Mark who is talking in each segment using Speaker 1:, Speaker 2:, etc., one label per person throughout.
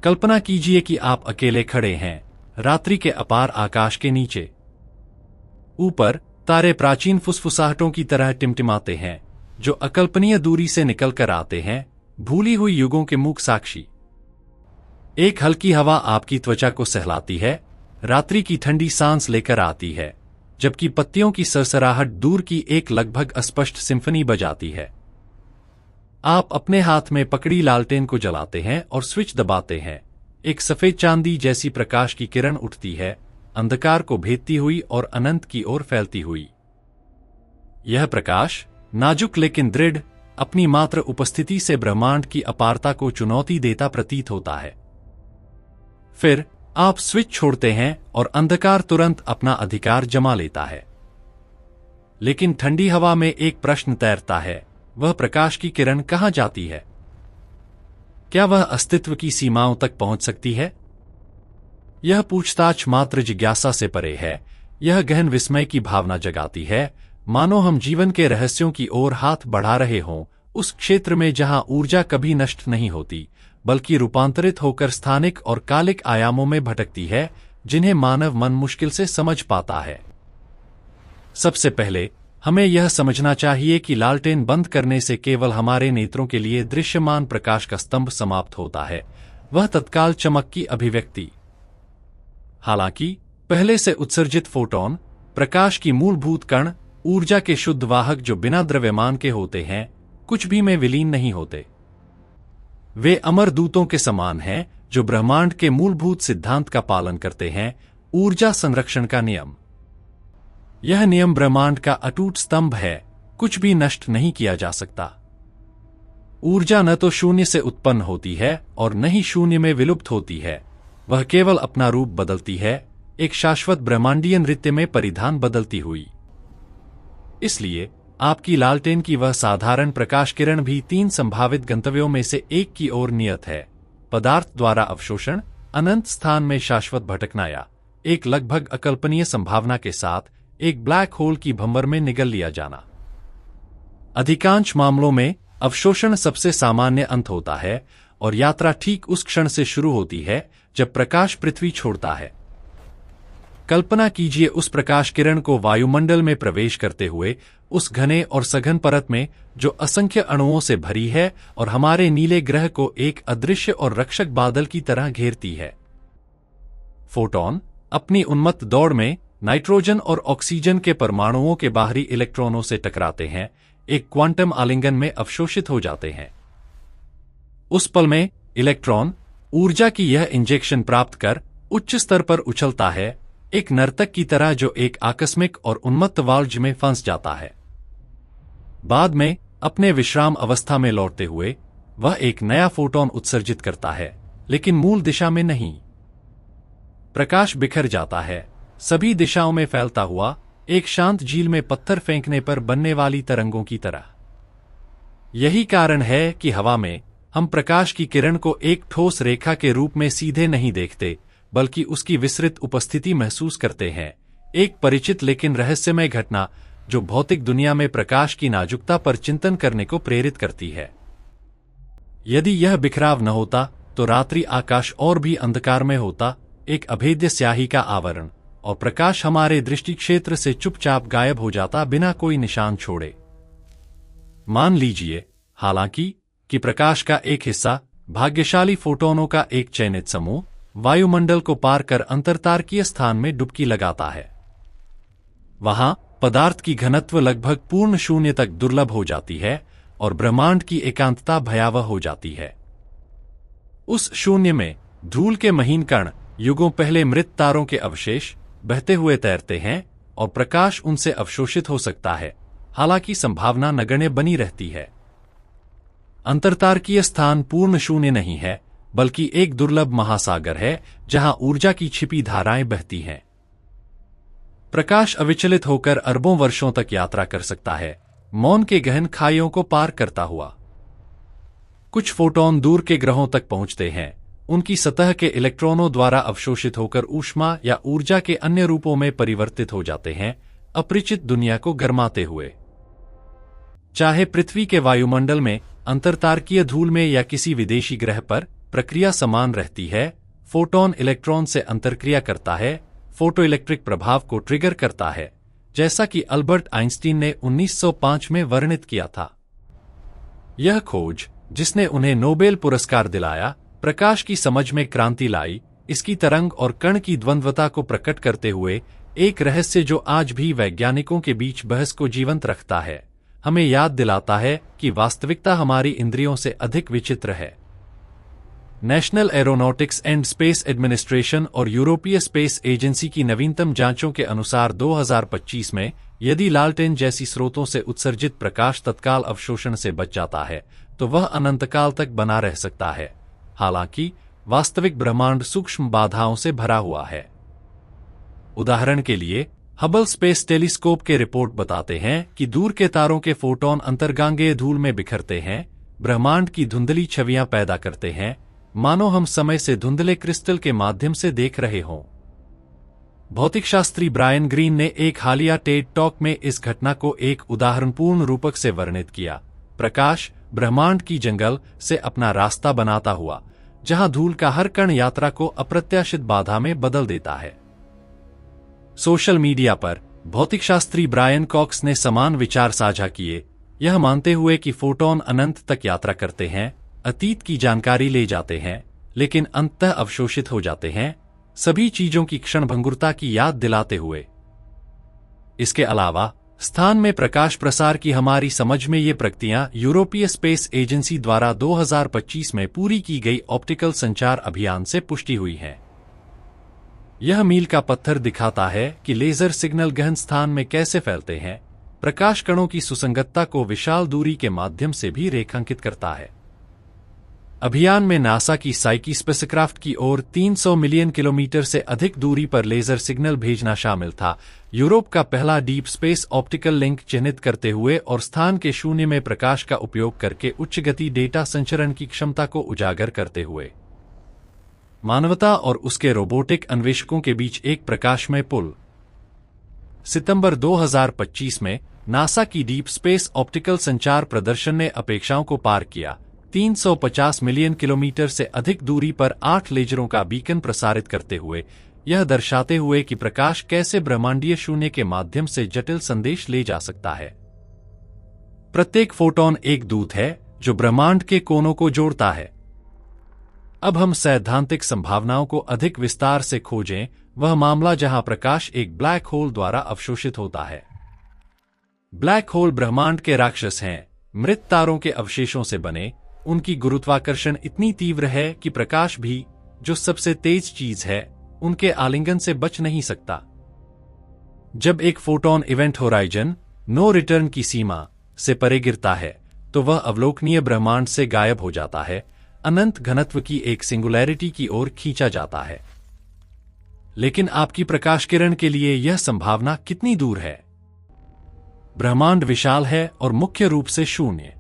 Speaker 1: कल्पना कीजिए कि आप अकेले खड़े हैं, रात्रि के अपार आकाश के नीचे। ऊपर तारे प्राचीन फुसफुसाहटों की तरह टिमटिमाते हैं, जो अकल्पनीय दूरी से निकलकर आते हैं, भूली हुई युगों के मूक साक्षी। एक हल्की हवा आपकी त्वचा को सहलाती है, रात्रि की ठंडी सांस लेकर आती है, जबकि पत्तियों की सरसराहट दूर की एक लगभग अस्पष्ट सिम्फनी बजाती है। आप अपने हाथ में पकड़ी लालटेन को जलाते हैं और स्विच दबाते हैं। एक सफेद चांदी जैसी प्रकाश की किरण उठती है, अंधकार को भेदती हुई और अनंत की ओर फैलती हुई। यह प्रकाश, नाजुक लेकिन दृढ़, अपनी मात्र उपस्थिति से ब्रह्मांड की अपारता को चुनौती देता प्रतीत होता है। फिर आप स्विच छोड़ते हैं और अंधकार तुरंत अपना अधिकार जमा लेता है। लेकिन ठंडी हवा में एक प्रश्न तैरता है, वह प्रकाश की किरण कहां जाती है? क्या वह अस्तित्व की सीमाओं तक पहुंच सकती है? यह पूछताछ मात्र जिज्ञासा से परे है। यह गहन विस्मय की भावना जगाती है, मानो हम जीवन के रहस्यों की ओर हाथ बढ़ा रहे हों, उस क्षेत्र में जहां ऊर्जा कभी नष्ट नहीं होती, बल्कि रूपांतरित होकर स्थानिक और कालिक आयामों में भटकती है, जिन्हें मानव मन मुश्किल से समझ पाता है। सबसे पहले हमें यह समझना चाहिए कि लालटेन बंद करने से केवल हमारे नेत्रों के लिए दृश्यमान प्रकाश का स्तंभ समाप्त होता है, वह तत्काल चमक की अभिव्यक्ति। हालांकि पहले से उत्सर्जित फोटॉन, प्रकाश की मूलभूत कण, ऊर्जा के शुद्ध वाहक जो बिना द्रव्यमान के होते हैं, कुछ भी में विलीन नहीं होते। वे अमर दूतों के समान हैं, जो ब्रह्मांड के मूलभूत सिद्धांत का पालन करते हैं, ऊर्जा संरक्षण का नियम। यह नियम ब्रह्मांड का अटूट स्तंभ है, कुछ भी नष्ट नहीं किया जा सकता। ऊर्जा न तो शून्य से उत्पन्न होती है और न ही शून्य में विलुप्त होती है, वह केवल अपना रूप बदलती है, एक शाश्वत ब्रह्मांडीय नृत्य में परिधान बदलती हुई। इसलिए आपकी लालटेन की वह साधारण प्रकाश किरण भी 3 संभावित गंतव्यों में से एक की ओर नियत है: पदार्थ द्वारा अवशोषण, अनंत स्थान में शाश्वत भटकना, या एक लगभग अकल्पनीय संभावना के साथ एक ब्लैक होल की भंवर में निगल लिया जाना। अधिकांश मामलों में अवशोषण सबसे सामान्य अंत होता है और यात्रा ठीक उस क्षण से शुरू होती है जब प्रकाश पृथ्वी छोड़ता है। कल्पना कीजिए उस प्रकाश किरण को वायुमंडल में प्रवेश करते हुए उस घने और सघन परत में जो असंख्य अणुओं से भरी है और हमारे नीले ग्रह को एक अदृश्य और रक्षक बादल की तरह घेरती है। फोटॉन अपनी उन्मत्त दौड़ में नाइट्रोजन और ऑक्सीजन के परमाणुओं के बाहरी इलेक्ट्रॉनों से टकराते हैं, एक क्वांटम आलिंगन में अवशोषित हो जाते हैं। उस पल में इलेक्ट्रॉन ऊर्जा की यह इंजेक्शन प्राप्त कर उच्च स्तर पर उछलता है, एक नर्तक की तरह जो एक आकस्मिक और उन्मत्त वाल्ज में फंस जाता है। बाद में अपने विश्राम अवस्था में लौटते हुए वह एक नया फोटॉन उत्सर्जित करता है, लेकिन मूल दिशा में नहीं। प्रकाश बिखर जाता है, सभी दिशाओं में फैलता हुआ, एक शांत झील में पत्थर फेंकने पर बनने वाली तरंगों की तरह। यही कारण है कि हवा में हम प्रकाश की किरण को एक ठोस रेखा के रूप में सीधे नहीं देखते, बल्कि उसकी विस्तृत उपस्थिति महसूस करते हैं, एक परिचित लेकिन रहस्यमय घटना जो भौतिक दुनिया में प्रकाश की नाजुकता पर चिंतन करने को प्रेरित करती है। यदि यह बिखराव न होता तो रात्रि आकाश और भी अंधकार में होता, एक अभेद्य स्याही का आवरण, और प्रकाश हमारे दृष्टि क्षेत्र से चुपचाप गायब हो जाता बिना कोई निशान छोड़े। मान लीजिए, हालांकि, कि प्रकाश का एक हिस्सा, भाग्यशाली फोटोनों का एक चयनित समूह, वायुमंडल को पार कर अंतरतारकीय स्थान में डुबकी लगाता है। वहां पदार्थ की घनत्व लगभग पूर्ण शून्य तक दुर्लभ हो जाती है और ब्रह्मांड की एकांतता भयावह हो जाती है। उस शून्य में धूल के महीन कण, युगों पहले मृत तारों के अवशेष, बहते हुए तैरते हैं और प्रकाश उनसे अवशोषित हो सकता है, हालांकि संभावना नगण्य बनी रहती है। अंतरतारकीय स्थान पूर्ण शून्य नहीं है, बल्कि एक दुर्लभ महासागर है जहां ऊर्जा की छिपी धाराएं बहती हैं। प्रकाश अविचलित होकर अरबों वर्षों तक यात्रा कर सकता है, मौन के गहन खाइयों को पार करता हुआ। कुछ फोटॉन दूर के ग्रहों तक पहुंचते हैं, उनकी सतह के इलेक्ट्रॉनों द्वारा अवशोषित होकर ऊष्मा या ऊर्जा के अन्य रूपों में परिवर्तित हो जाते हैं, अपरिचित दुनिया को गरमाते हुए। चाहे पृथ्वी के वायुमंडल में, अंतरतारकीय धूल में या किसी विदेशी ग्रह पर, प्रक्रिया समान रहती है। फोटॉन इलेक्ट्रॉन से अंतरक्रिया करता है, फोटोइलेक्ट्रिक प्रभाव को ट्रिगर करता है, जैसा कि अल्बर्ट आइंस्टीन ने 1905 में वर्णित किया था। यह खोज, जिसने उन्हें नोबेल पुरस्कार दिलाया, प्रकाश की समझ में क्रांति लाई, इसकी तरंग और कण की द्वंद्वता को प्रकट करते हुए एक रहस्य जो आज भी वैज्ञानिकों के बीच बहस को जीवंत रखता है, हमें याद दिलाता है कि वास्तविकता हमारी इंद्रियों से अधिक विचित्र है। National aeronautics and space administration और यूरोपीय स्पेस एजेंसी की नवीनतम जांचों के अनुसार 2025 में यदि लालटेन जैसी स्रोतों से उत्सर्जित प्रकाश तत्काल अवशोषण से बच जाता है तो वह अनंतकाल तक बना रह सकता है। हालांकि वास्तविक ब्रह्मांड सूक्ष्म बाधाओं से भरा हुआ है। उदाहरण के लिए, हबल स्पेस टेलीस्कोप के रिपोर्ट बताते हैं कि दूर के तारों के फोटॉन अंतर्गांगीय धूल में बिखरते हैं, ब्रह्मांड की धुंधली छवियां पैदा करते हैं, मानो हम समय से धुंधले क्रिस्टल के माध्यम से देख रहे हों। भौतिकशास्त्री ब्रायन ग्रीन ने एक हालिया टेड टॉक में इस घटना को एक उदाहरणपूर्ण रूपक से वर्णित किया। प्रकाश ब्रह्मांड की जंगल से अपना रास्ता बनाता हुआ, जहां धूल का हर कण यात्रा को अप्रत्याशित बाधा में बदल देता है। सोशल मीडिया पर भौतिकशास्त्री ब्रायन कॉक्स ने समान विचार साझा किए, यह मानते हुए कि फोटॉन अनंत तक यात्रा करते हैं, अतीत की जानकारी ले जाते हैं, लेकिन अंततः अवशोषित हो जाते हैं, सभी चीजों की क्षणभंगुरता की याद दिलाते हुए। इसके अलावा स्थान में प्रकाश प्रसार की हमारी समझ में ये प्रक्रियाएं यूरोपीय स्पेस एजेंसी द्वारा 2025 में पूरी की गई ऑप्टिकल संचार अभियान से पुष्टि हुई हैं। यह मील का पत्थर दिखाता है कि लेजर सिग्नल गहन स्थान में कैसे फैलते हैं, प्रकाश कणों की सुसंगतता को विशाल दूरी के माध्यम से भी रेखांकित करता है। अभियान में नासा की साइकी स्पेसक्राफ्ट की ओर 300 मिलियन किलोमीटर से अधिक दूरी पर लेजर सिग्नल भेजना शामिल था, यूरोप का पहला डीप स्पेस ऑप्टिकल लिंक चिन्हित करते हुए और स्थान के शून्य में प्रकाश का उपयोग करके उच्च गति डेटा संचरण की क्षमता को उजागर करते हुए। मानवता और उसके रोबोटिक अन्वेषकों के बीच एक प्रकाशमय पुल। सितंबर 2025 में नासा की डीप स्पेस ऑप्टिकल संचार प्रदर्शन ने अपेक्षाओं को पार किया, 350 मिलियन किलोमीटर से अधिक दूरी पर 8 लेजरों का बीकन प्रसारित करते हुए, यह दर्शाते हुए कि प्रकाश कैसे ब्रह्मांडीय शून्य के माध्यम से जटिल संदेश ले जा सकता है। प्रत्येक फोटॉन एक दूत है जो ब्रह्मांड के कोनों को जोड़ता है। अब हम सैद्धांतिक संभावनाओं को अधिक विस्तार से खोजें, वह मामला जहां प्रकाश एक ब्लैक होल द्वारा अवशोषित होता है। ब्लैक होल ब्रह्मांड के राक्षस हैं, मृत तारों के अवशेषों से बने। उनकी गुरुत्वाकर्षण इतनी तीव्र है कि प्रकाश भी, जो सबसे तेज चीज है, उनके आलिंगन से बच नहीं सकता। जब एक photon event horizon no return की सीमा से परे गिरता है तो वह अवलोकनीय ब्रह्मांड से गायब हो जाता है, अनंत घनत्व की एक सिंगुलैरिटी की ओर खींचा जाता है। लेकिन आपकी प्रकाश किरण के लिए यह संभावना कितनी दूर है? ब्रह्मांड विशाल है और मुख्य रूप से शून्य।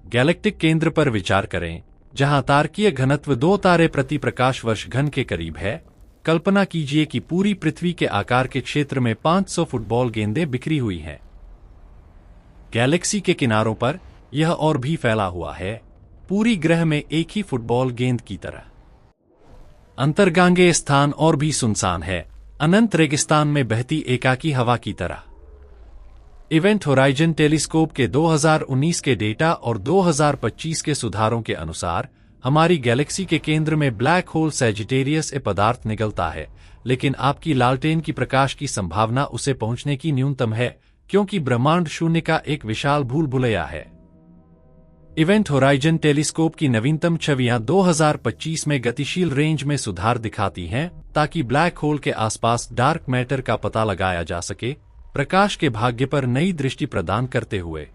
Speaker 1: गैलेक्टिक केंद्र पर विचार करें, जहां तारकीय घनत्व 2 तारे प्रति प्रकाश वर्ष घन के करीब है। कल्पना कीजिए कि पूरी पृथ्वी के आकार के क्षेत्र में 500 फुटबॉल गेंदें बिखरी हुई हैं। गैलेक्सी के किनारों पर यह और भी फैला हुआ है, पूरी ग्रह में एक ही फुटबॉल गेंद की तरह। अंतर्गांगीय स्थान और भी सुनसान है, अनंत रेगिस्तान में बहती एकाकी हवा की तरह। इवेंट होराइजन टेलीस्कोप के 2019 के डेटा और 2025 के सुधारों के अनुसार हमारी गैलेक्सी के केंद्र में ब्लैक होल सैजिटेरियस ए पदार्थ निगलता है, लेकिन आपकी लालटेन की प्रकाश की संभावना उसे पहुंचने की न्यूनतम है, क्योंकि ब्रह्मांड शून्य का एक विशाल भूल भुलैया है। इवेंट होराइजन टेलीस्कोप की नवीनतम छवियां 2025 में गतिशील रेंज में सुधार दिखाती हैं, ताकि ब्लैक होल के आसपास डार्क मैटर का पता लगाया जा सके, प्रकाश के भाग्य पर नई दृष्टि प्रदान करते हुए।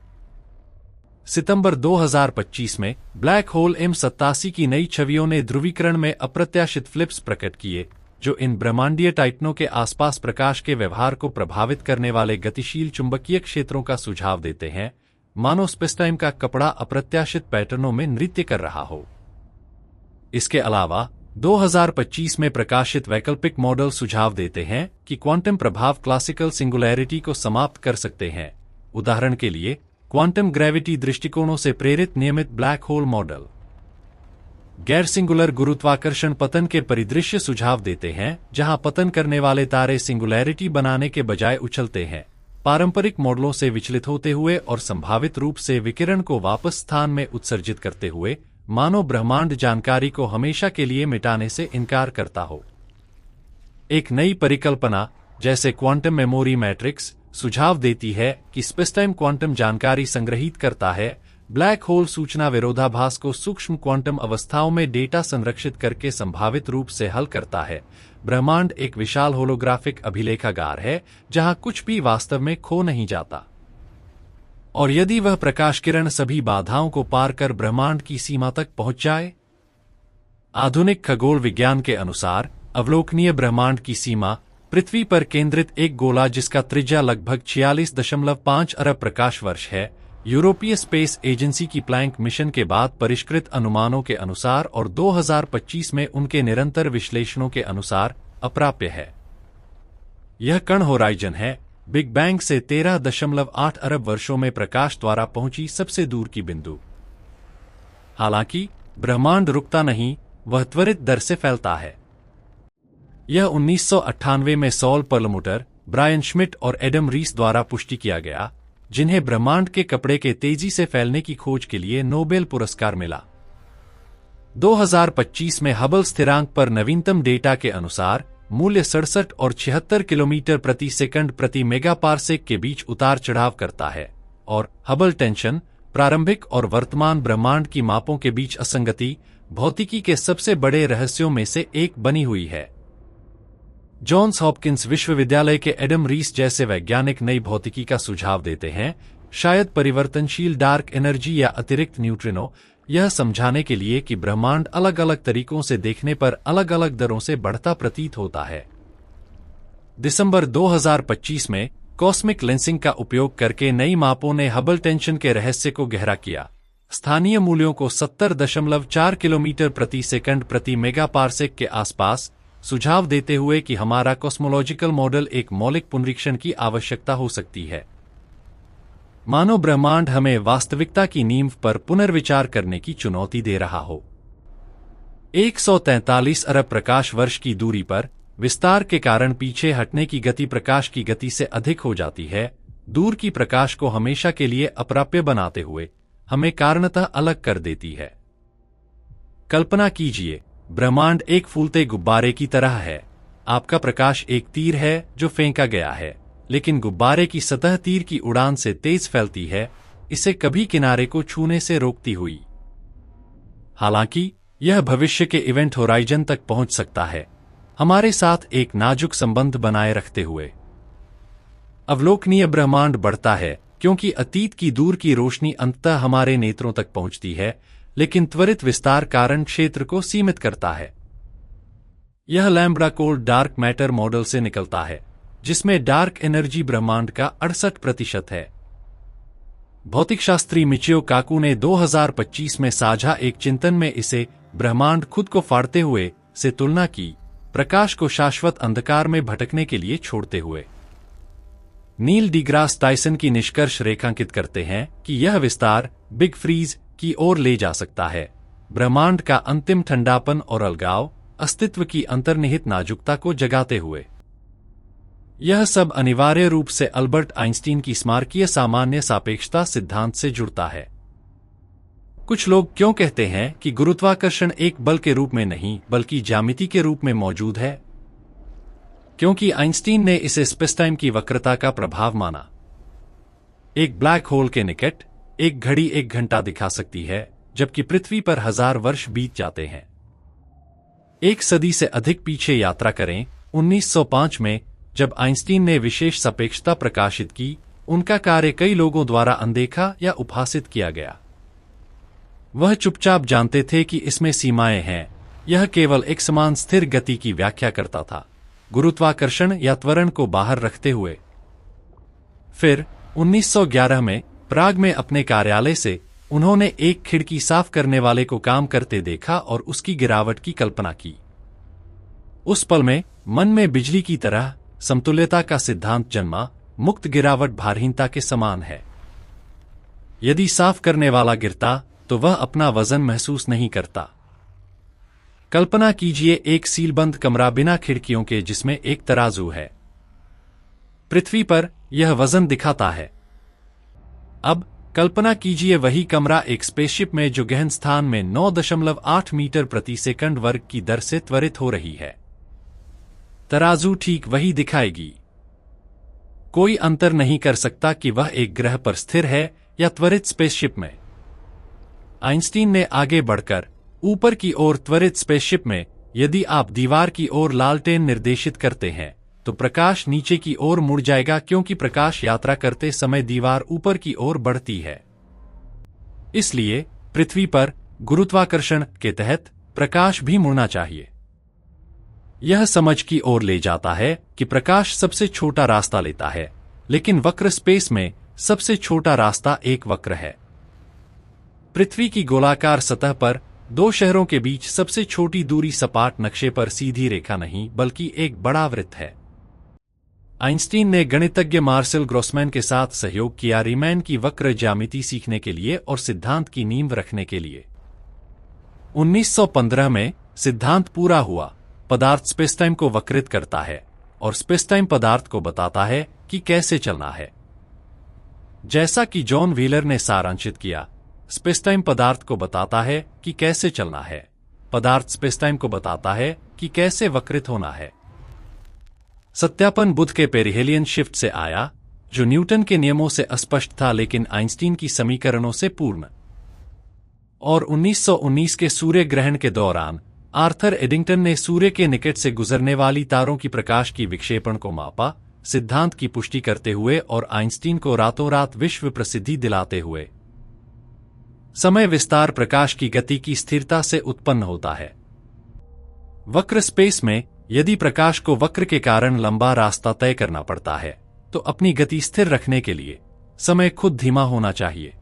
Speaker 1: सितंबर 2025 में ब्लैक होल M87 की नई छवियों ने ध्रुवीकरण में अप्रत्याशित फ्लिप्स प्रकट किए, जो इन ब्रह्मांडीय टाइटनों के आसपास प्रकाश के व्यवहार को प्रभावित करने वाले गतिशील चुंबकीय क्षेत्रों का सुझाव देते हैं, मानो स्पेसटाइम का कपड़ा अप्रत्याशित पैटर्नों में नृत्य कर रहा हो। इसके अलावा 2025 में प्रकाशित वैकल्पिक मॉडल सुझाव देते हैं कि क्वांटम प्रभाव क्लासिकल सिंगुलैरिटी को समाप्त कर सकते हैं। उदाहरण के लिए, क्वांटम ग्रेविटी दृष्टिकोणों से प्रेरित नियमित ब्लैक होल मॉडल। गैर सिंगुलर गुरुत्वाकर्षण पतन के परिदृश्य सुझाव देते हैं, जहां पतन करने वाले तारे सिंगुलैरिटी बनाने के बजाय उछलते हैं, पारंपरिक मॉडलों से विचलित होते हुए और संभावित रूप से विकिरण को वापस स्थान में उत्सर्जित करते हुए, मानो ब्रह्मांड जानकारी को हमेशा के लिए मिटाने से इनकार करता हो। एक नई परिकल्पना, जैसे क्वांटम मेमोरी मैट्रिक्स, सुझाव देती है कि स्पेसटाइम क्वांटम जानकारी संग्रहीत करता है। ब्लैक होल सूचना विरोधाभास को सूक्ष्म क्वांटम अवस्थाओं में डेटा संरक्षित करके संभावित रूप से हल करता है। ब्रह्मांड एक विशाल होलोग्राफिक अभिलेखागार है, जहां कुछ भी वास्तव में खो नहीं जाता। और यदि वह प्रकाश किरण सभी बाधाओं को पार कर ब्रह्मांड की सीमा तक पहुंच जाए? आधुनिक खगोल विज्ञान के अनुसार अवलोकनीय ब्रह्मांड की सीमा पृथ्वी पर केंद्रित एक गोला जिसका त्रिज्या लगभग 46.5 अरब प्रकाश वर्ष है, यूरोपीय स्पेस एजेंसी की प्लैंक मिशन के बाद परिष्कृत अनुमानों के अनुसार और 2025 में उनके निरंतर विश्लेषणों के अनुसार अप्राप्य है। यह कण होराइजन है, बिग बैंग से 13.8 अरब वर्षों में प्रकाश द्वारा पहुंची सबसे दूर की बिंदु। हालांकि ब्रह्मांड रुकता नहीं, वह त्वरित दर से फैलता है। यह 1998 में सॉल पर्लमुटर, ब्रायन श्मिट और एडम रीस द्वारा पुष्टि किया गया, जिन्हें ब्रह्मांड के कपड़े के तेजी से फैलने की खोज के लिए नोबेल पुरस्कार मिला। 2025 में हबल स्थिरांक पर नवीनतम डेटा के अनुसार मूल्य 67 और 76 किलोमीटर प्रति सेकंड प्रति मेगापार्सेक के बीच उतार चढ़ाव करता है, और हबल टेंशन, प्रारंभिक और वर्तमान ब्रह्मांड की मापों के बीच असंगति, भौतिकी के सबसे बड़े रहस्यों में से एक बनी हुई है। जॉन्स हॉपकिंस विश्वविद्यालय के एडम रीस जैसे वैज्ञानिक नई भौतिकी का सुझाव देते हैं, शायद परिवर्तनशील डार्क एनर्जी या अतिरिक्त न्यूट्रिनो, यह समझाने के लिए कि ब्रह्मांड अलग अलग तरीकों से देखने पर अलग अलग दरों से बढ़ता प्रतीत होता है। दिसंबर 2025 में कॉस्मिक लेंसिंग का उपयोग करके नई मापों ने हबल टेंशन के रहस्य को गहरा किया, स्थानीय मूल्यों को 70.4 किलोमीटर प्रति सेकंड प्रति मेगापार्सेक के आसपास, सुझाव देते हुए कि हमारा कॉस्मोलॉजिकल मॉडल एक मौलिक पुनरीक्षण की आवश्यकता हो सकती है। मानो ब्रह्मांड हमें वास्तविकता की नींव पर पुनर्विचार करने की चुनौती दे रहा हो। 143 अरब प्रकाश वर्ष की दूरी पर विस्तार के कारण पीछे हटने की गति प्रकाश की गति से अधिक हो जाती है, दूर की प्रकाश को हमेशा के लिए अप्राप्य बनाते हुए हमें कारणतः अलग कर देती है। कल्पना कीजिए, ब्रह्मांड एक फूलते गुब्बारे की तरह है। आपका प्रकाश एक तीर है जो फेंका गया है, लेकिन गुब्बारे की सतह तीर की उड़ान से तेज फैलती है, इसे कभी किनारे को छूने से रोकती हुई। हालांकि यह भविष्य के इवेंट होराइजन तक पहुंच सकता है, हमारे साथ एक नाजुक संबंध बनाए रखते हुए। अवलोकनीय ब्रह्मांड बढ़ता है क्योंकि अतीत की दूर की रोशनी अंततः हमारे नेत्रों तक पहुंचती है, लेकिन त्वरित विस्तार कारण क्षेत्र को सीमित करता है। यह lambda cold dark matter model से निकलता है, जिसमें डार्क एनर्जी ब्रह्मांड का 68% है। भौतिकशास्त्री मिचियो काकू ने 2025 में साझा एक चिंतन में इसे ब्रह्मांड खुद को फाड़ते हुए से तुलना की, प्रकाश को शाश्वत अंधकार में भटकने के लिए छोड़ते हुए। नील डिग्रास टाइसन की निष्कर्ष रेखांकित करते हैं कि यह विस्तार बिग फ्रीज की ओर ले जा सकता है, ब्रह्मांड का अंतिम ठंडापन और अलगाव, अस्तित्व की अंतर्निहित नाजुकता को जगाते हुए। यह सब अनिवार्य रूप से अल्बर्ट आइंस्टीन की स्मारकीय सामान्य सापेक्षता सिद्धांत से जुड़ता है। कुछ लोग क्यों कहते हैं कि गुरुत्वाकर्षण एक बल के रूप में नहीं बल्कि ज्यामिति के रूप में मौजूद है? क्योंकि आइंस्टीन ने इसे स्पेसटाइम की वक्रता का प्रभाव माना। एक ब्लैक होल के निकट एक घड़ी 1 घंटा दिखा सकती है, जबकि पृथ्वी पर 1000 वर्ष बीत जाते हैं। एक सदी से अधिक पीछे यात्रा करें। 1905 में जब आइंस्टीन ने विशेष सापेक्षता प्रकाशित की, उनका कार्य कई लोगों द्वारा अनदेखा या उपहासित किया गया। वह चुपचाप जानते थे कि इसमें सीमाएं हैं, यह केवल एक समान स्थिर गति की व्याख्या करता था, गुरुत्वाकर्षण या त्वरण को बाहर रखते हुए। फिर 1911 में प्राग में अपने कार्यालय से उन्होंने एक खिड़की साफ करने वाले को काम करते देखा और उसकी गिरावट की कल्पना की। उस पल में मन में बिजली की तरह समतुल्यता का सिद्धांत जन्मा। मुक्त गिरावट भारहीनता के समान है। यदि साफ करने वाला गिरता तो वह अपना वजन महसूस नहीं करता। कल्पना कीजिए एक सीलबंद कमरा बिना खिड़कियों के जिसमें एक तराजू है। पृथ्वी पर यह वजन दिखाता है। अब कल्पना कीजिए वही कमरा एक स्पेसशिप में जो गहन स्थान में 9.8 मीटर प्रति सेकंड वर्ग की दर से त्वरित हो रही है। तराजू ठीक वही दिखाएगी। कोई अंतर नहीं कर सकता कि वह एक ग्रह पर स्थिर है या त्वरित स्पेसशिप में। आइंस्टीन ने आगे बढ़कर ऊपर की ओर त्वरित स्पेसशिप में यदि आप दीवार की ओर लालटेन निर्देशित करते हैं तो प्रकाश नीचे की ओर मुड़ जाएगा, क्योंकि प्रकाश यात्रा करते समय दीवार ऊपर की ओर बढ़ती है। इसलिए पृथ्वी पर गुरुत्वाकर्षण के तहत प्रकाश भी मुड़ना चाहिए। यह समझ की ओर ले जाता है कि प्रकाश सबसे छोटा रास्ता लेता है, लेकिन वक्र स्पेस में सबसे छोटा रास्ता एक वक्र है। पृथ्वी की गोलाकार सतह पर दो शहरों के बीच सबसे छोटी दूरी सपाट नक्शे पर सीधी रेखा नहीं बल्कि एक बड़ा वृत्त है। आइंस्टीन ने गणितज्ञ मार्सेल ग्रोसमैन के साथ सहयोग किया रीमैन की वक्र ज्यामिति सीखने के लिए और सिद्धांत की नींव रखने के लिए। 1915 में सिद्धांत पूरा हुआ। पदार्थ स्पेसटाइम को वक्रित करता है और स्पेसटाइम पदार्थ को बताता है कि कैसे चलना है। जैसा कि जॉन व्हीलर ने सारांशित किया, स्पेसटाइम पदार्थ को बताता है कि कैसे चलना है, पदार्थ स्पेसटाइम को बताता है कि कैसे वक्रित होना है। सत्यापन बुध के पेरिहेलियन शिफ्ट से आया, जो न्यूटन के नियमों से अस्पष्ट था लेकिन आइंस्टीन की समीकरणों से पूर्ण। और 1919 के सूर्य ग्रहण के दौरान आर्थर एडिंगटन ने सूर्य के निकट से गुजरने वाली तारों की प्रकाश की विक्षेपण को मापा, सिद्धांत की पुष्टि करते हुए और आइंस्टीन को रातों रात विश्व प्रसिद्धि दिलाते हुए। समय विस्तार प्रकाश की गति की स्थिरता से उत्पन्न होता है। वक्र स्पेस में यदि प्रकाश को वक्र के कारण लंबा रास्ता तय करना पड़ता है तो अपनी गति स्थिर रखने के लिए समय खुद धीमा होना चाहिए।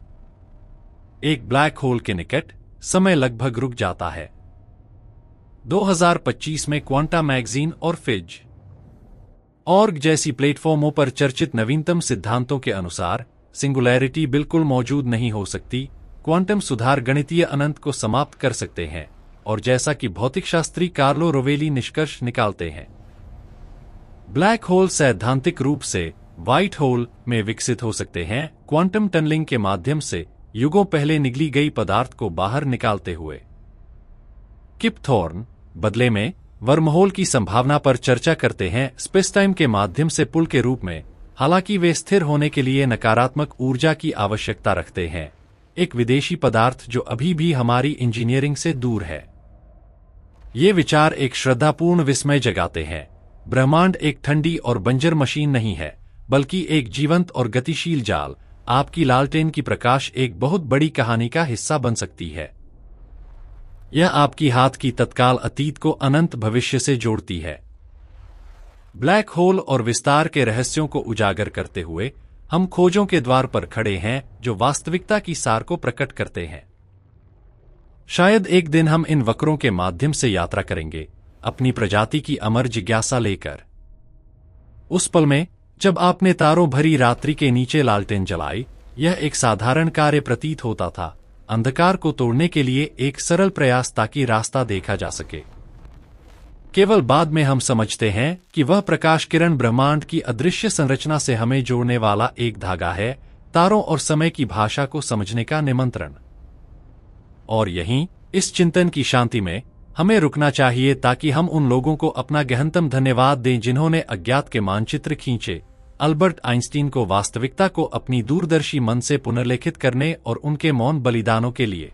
Speaker 1: एक ब्लैक होल के निकट समय लगभग रुक जाता है। 2025 में क्वांटा मैगजीन और फिज ऑर्ग जैसी प्लेटफॉर्मों पर चर्चित नवीनतम सिद्धांतों के अनुसार सिंगुलैरिटी बिल्कुल मौजूद नहीं हो सकती। क्वांटम सुधार गणितीय अनंत को समाप्त कर सकते हैं, और जैसा कि भौतिकशास्त्री कार्लो रोवेली निष्कर्ष निकालते हैं, ब्लैक होल सैद्धांतिक रूप से व्हाइट होल में विकसित हो सकते हैं, क्वांटम टनलिंग के माध्यम से युगों पहले निगली गई पदार्थ को बाहर निकालते हुए। किप थॉर्न बदले में वर्महोल की संभावना पर चर्चा करते हैं स्पेसटाइम के माध्यम से पुल के रूप में, हालांकि वे स्थिर होने के लिए नकारात्मक ऊर्जा की आवश्यकता रखते हैं, एक विदेशी पदार्थ जो अभी भी हमारी इंजीनियरिंग से दूर है। ये विचार एक श्रद्धापूर्ण विस्मय जगाते हैं। ब्रह्मांड एक ठंडी और बंजर मशीन नहीं है, बल्कि एक जीवंत और गतिशील जाल। आपकी लालटेन की प्रकाश एक बहुत बड़ी कहानी का हिस्सा बन सकती है। यह आपकी हाथ की तत्काल अतीत को अनंत भविष्य से जोड़ती है। ब्लैक होल और विस्तार के रहस्यों को उजागर करते हुए हम खोजों के द्वार पर खड़े हैं जो वास्तविकता की सार को प्रकट करते हैं। शायद एक दिन हम इन वक्रों के माध्यम से यात्रा करेंगे, अपनी प्रजाति की अमर जिज्ञासा लेकर। उस पल में जब आपने तारों भरी रात्रि के नीचे लालटेन जलाई, यह एक साधारण कार्य प्रतीत होता था, अंधकार को तोड़ने के लिए एक सरल प्रयास ताकि रास्ता देखा जा सके। केवल बाद में हम समझते हैं कि वह प्रकाश किरण ब्रह्मांड की अदृश्य संरचना से हमें जोड़ने वाला एक धागा है, तारों और समय की भाषा को समझने का निमंत्रण। और यहीं इस चिंतन की शांति में हमें रुकना चाहिए ताकि हम उन लोगों को अपना गहनतम धन्यवाद दें जिन्होंने अज्ञात के मानचित्र खींचे, अल्बर्ट आइंस्टीन को वास्तविकता को अपनी दूरदर्शी मन से पुनर्लेखित करने और उनके मौन बलिदानों के लिए,